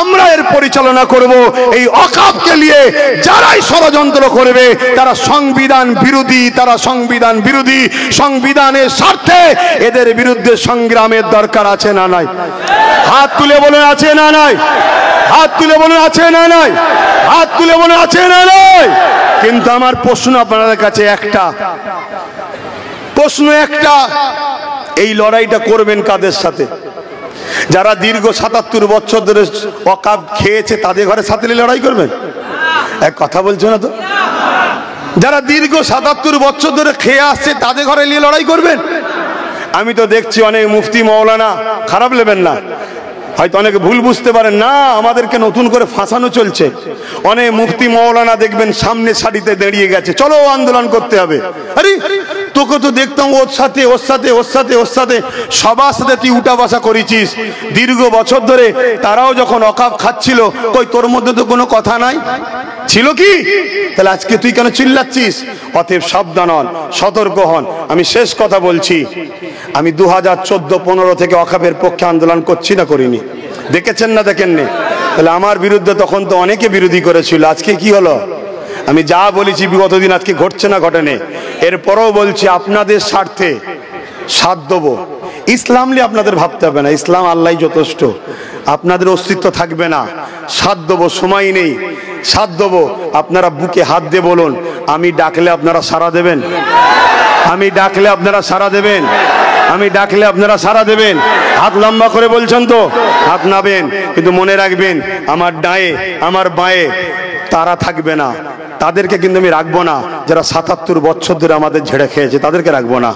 আমরা এর পরিচালনা করব। এই ওয়াকফকে নিয়ে যারাই ষড়যন্ত্র করবে তারা সংবিধান বিরোধী, তারা সংবিধান বিরোধী। সংবিধানের স্বার্থে এদের বিরুদ্ধে সংগ্রামের দরকার আছে না নাই? হাত তুলে বলুন আছে না নাই? হাত তুলে বলুন আছে না নাই? হাত তুলে বলুন আছে না নাই? কিন্তু আমার প্রশ্ন আপনাদের কাছে একটা, প্রশ্ন একটা, এই লড়াইটা করবেন কাদের সাথে? যারা দীর্ঘ ৭৭ বছর ধরে ওয়াকফ খেয়েছে তাদের ঘরে সাথে লড়াই করবেন? এক কথা বলছো না তো? যারা দীর্ঘ ৭৭ বছর ধরে খেয়ে আসছে তাদের ঘরে নিয়ে লড়াই করবেন? আমি তো দেখছি অনেক মুফতি মৌলানা, খারাপ নেবেন না, হয়তো অনেকে ভুল বুঝতে পারেন, না আমাদেরকে নতুন করে ফাঁসানো চলছে। অনেক মুফতি মৌলানা দেখবেন সামনে সারিতে দাঁড়িয়ে গেছে, চলো আন্দোলন করতে হবে। আরে তোকে তো দেখতাম ওর সাথে ওর সাথে ওর সাথে ওর সাথে সবার সাথে তুই উঠা বসা করেছিস দীর্ঘ বছর ধরে। তারাও যখন অকাপ খাচ্ছিল, কই তোর মধ্যে তো কোনো কথা নাই ছিল কি? তাহলে আজকে তুই কেন চিল্লাচ্ছিস? অতএব সাবধান হন, সতর্ক হন। আমি শেষ কথা বলছি, আমি 2014-15 থেকে অকাপের পক্ষে আন্দোলন করছি না করিনি? দেখেছেন না দেখেননি? তাহলে আমার বিরুদ্ধে তখন তো অনেকে বিরোধী করেছিল। আজকে কি হলো? আমি যা বলেছি বিগত দিন আজকে ঘটছে না ঘটেনি। এরপরেও বলছি আপনাদের স্বার্থে সাথ দেবো। ইসলাম নিয়ে আপনাদের ভাবতে হবে না, ইসলাম আল্লাহ যথেষ্ট। আপনাদের অস্তিত্ব থাকবে না, সাথ দেবো, সময় নেই, সাথ দেবো। আপনারা বুকে হাত দিয়ে বলুন, আমি ডাকলে আপনারা সাড়া দেবেন? আমি ডাকলে আপনারা সাড়া দেবেন? আমি ডাকলে আপনারা সাড়া দেবেন? হাত লম্বা করে বলছেন তো? হাত নাবেন। কিন্তু মনে রাখবেন, আমার ডায়ে আমার বাঁয়ে তারা থাকবে না, তাদেরকে কিন্তু আমি রাখবো না। যারা 77 বছর ধরে আমাদের ঝেড়ে খেয়েছে তাদেরকে রাখবো না।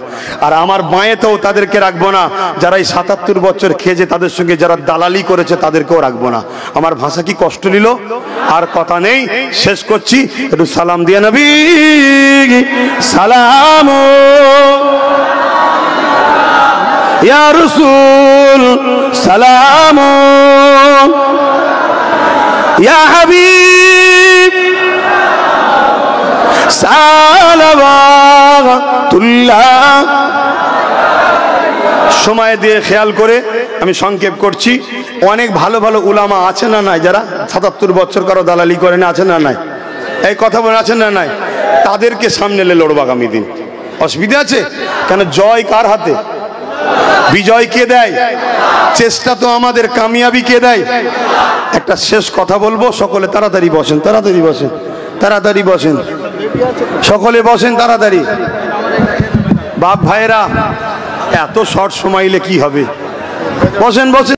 আর আমার বাঁয়েতেও তাদেরকে রাখবো না যারা এই 77 বছর খেয়েছে, তাদের সঙ্গে যারা দালালি করেছে তাদেরকেও রাখবো না। আমার ভাষা কি কষ্ট নিল? আর কথা নেই, শেষ করছি। একটু সালাম দিয়ে নবী সালাম ইয়া রাসূল সালাম ইয়া হাবিব সালাওয়াতুল্লাহ। সময় দিয়ে খেয়াল করে আমি সংক্ষেপ করছি। অনেক ভালো ভালো উলামা আছে না নাই, যারা 77 বছর কারো দালালি করে না, আছে না নাই? এই কথা বলে আছেন না নাই? তাদেরকে সামনে এলে লড়ব আগামী দিন। অসুবিধা আছে কেন? জয় কার হাতে? বিজয় কে দেয়? চেষ্টা তো আমাদের, কামিয়াবি কে দেয়? একটা শেষ কথা বলবো, সকলে তাড়াতাড়ি বসেন, তাড়াতাড়ি বসেন, তাড়াতাড়ি বসেন, সকলে বসেন তাড়াতাড়ি। বাপ ভাইরা, এত শর্ট সময় এলে কি হবে? বসেন বসেন।